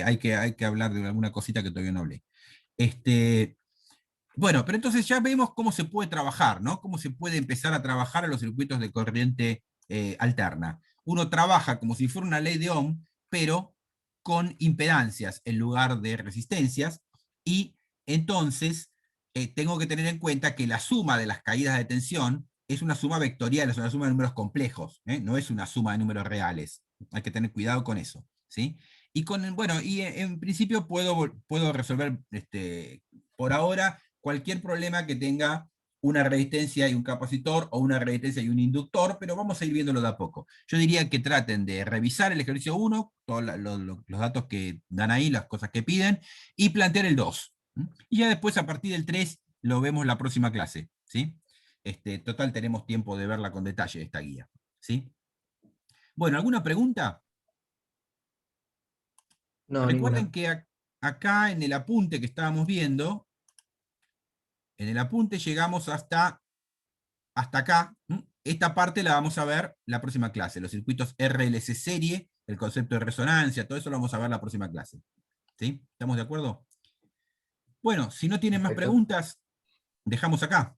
hay que hablar de alguna cosita que todavía no hablé. Bueno, pero entonces ya vemos cómo se puede trabajar, ¿no? Cómo se puede empezar a trabajar a los circuitos de corriente alterna. Uno trabaja como si fuera una ley de Ohm, pero con impedancias en lugar de resistencias, y entonces tengo que tener en cuenta que la suma de las caídas de tensión es una suma vectorial, es una suma de números complejos, no es una suma de números reales. Hay que tener cuidado con eso, ¿sí? Bueno, y en principio puedo resolver por ahora cualquier problema que tenga una resistencia y un capacitor, o una resistencia y un inductor, pero vamos a ir viéndolo de a poco. Yo diría que traten de revisar el ejercicio 1, todos los datos que dan ahí, las cosas que piden, y plantear el 2. Y ya después, a partir del 3, lo vemos la próxima clase. ¿Sí? Total, tenemos tiempo de verla con detalle, esta guía. ¿Sí? Bueno, ¿alguna pregunta? No, Recuerden ninguna. que acá en el apunte que estábamos viendo, En el apunte llegamos hasta acá. Esta parte la vamos a ver la próxima clase. Los circuitos RLC serie, el concepto de resonancia, todo eso lo vamos a ver la próxima clase. ¿Sí? ¿Estamos de acuerdo? Bueno, si no tienen más Perfecto. preguntas, dejamos acá.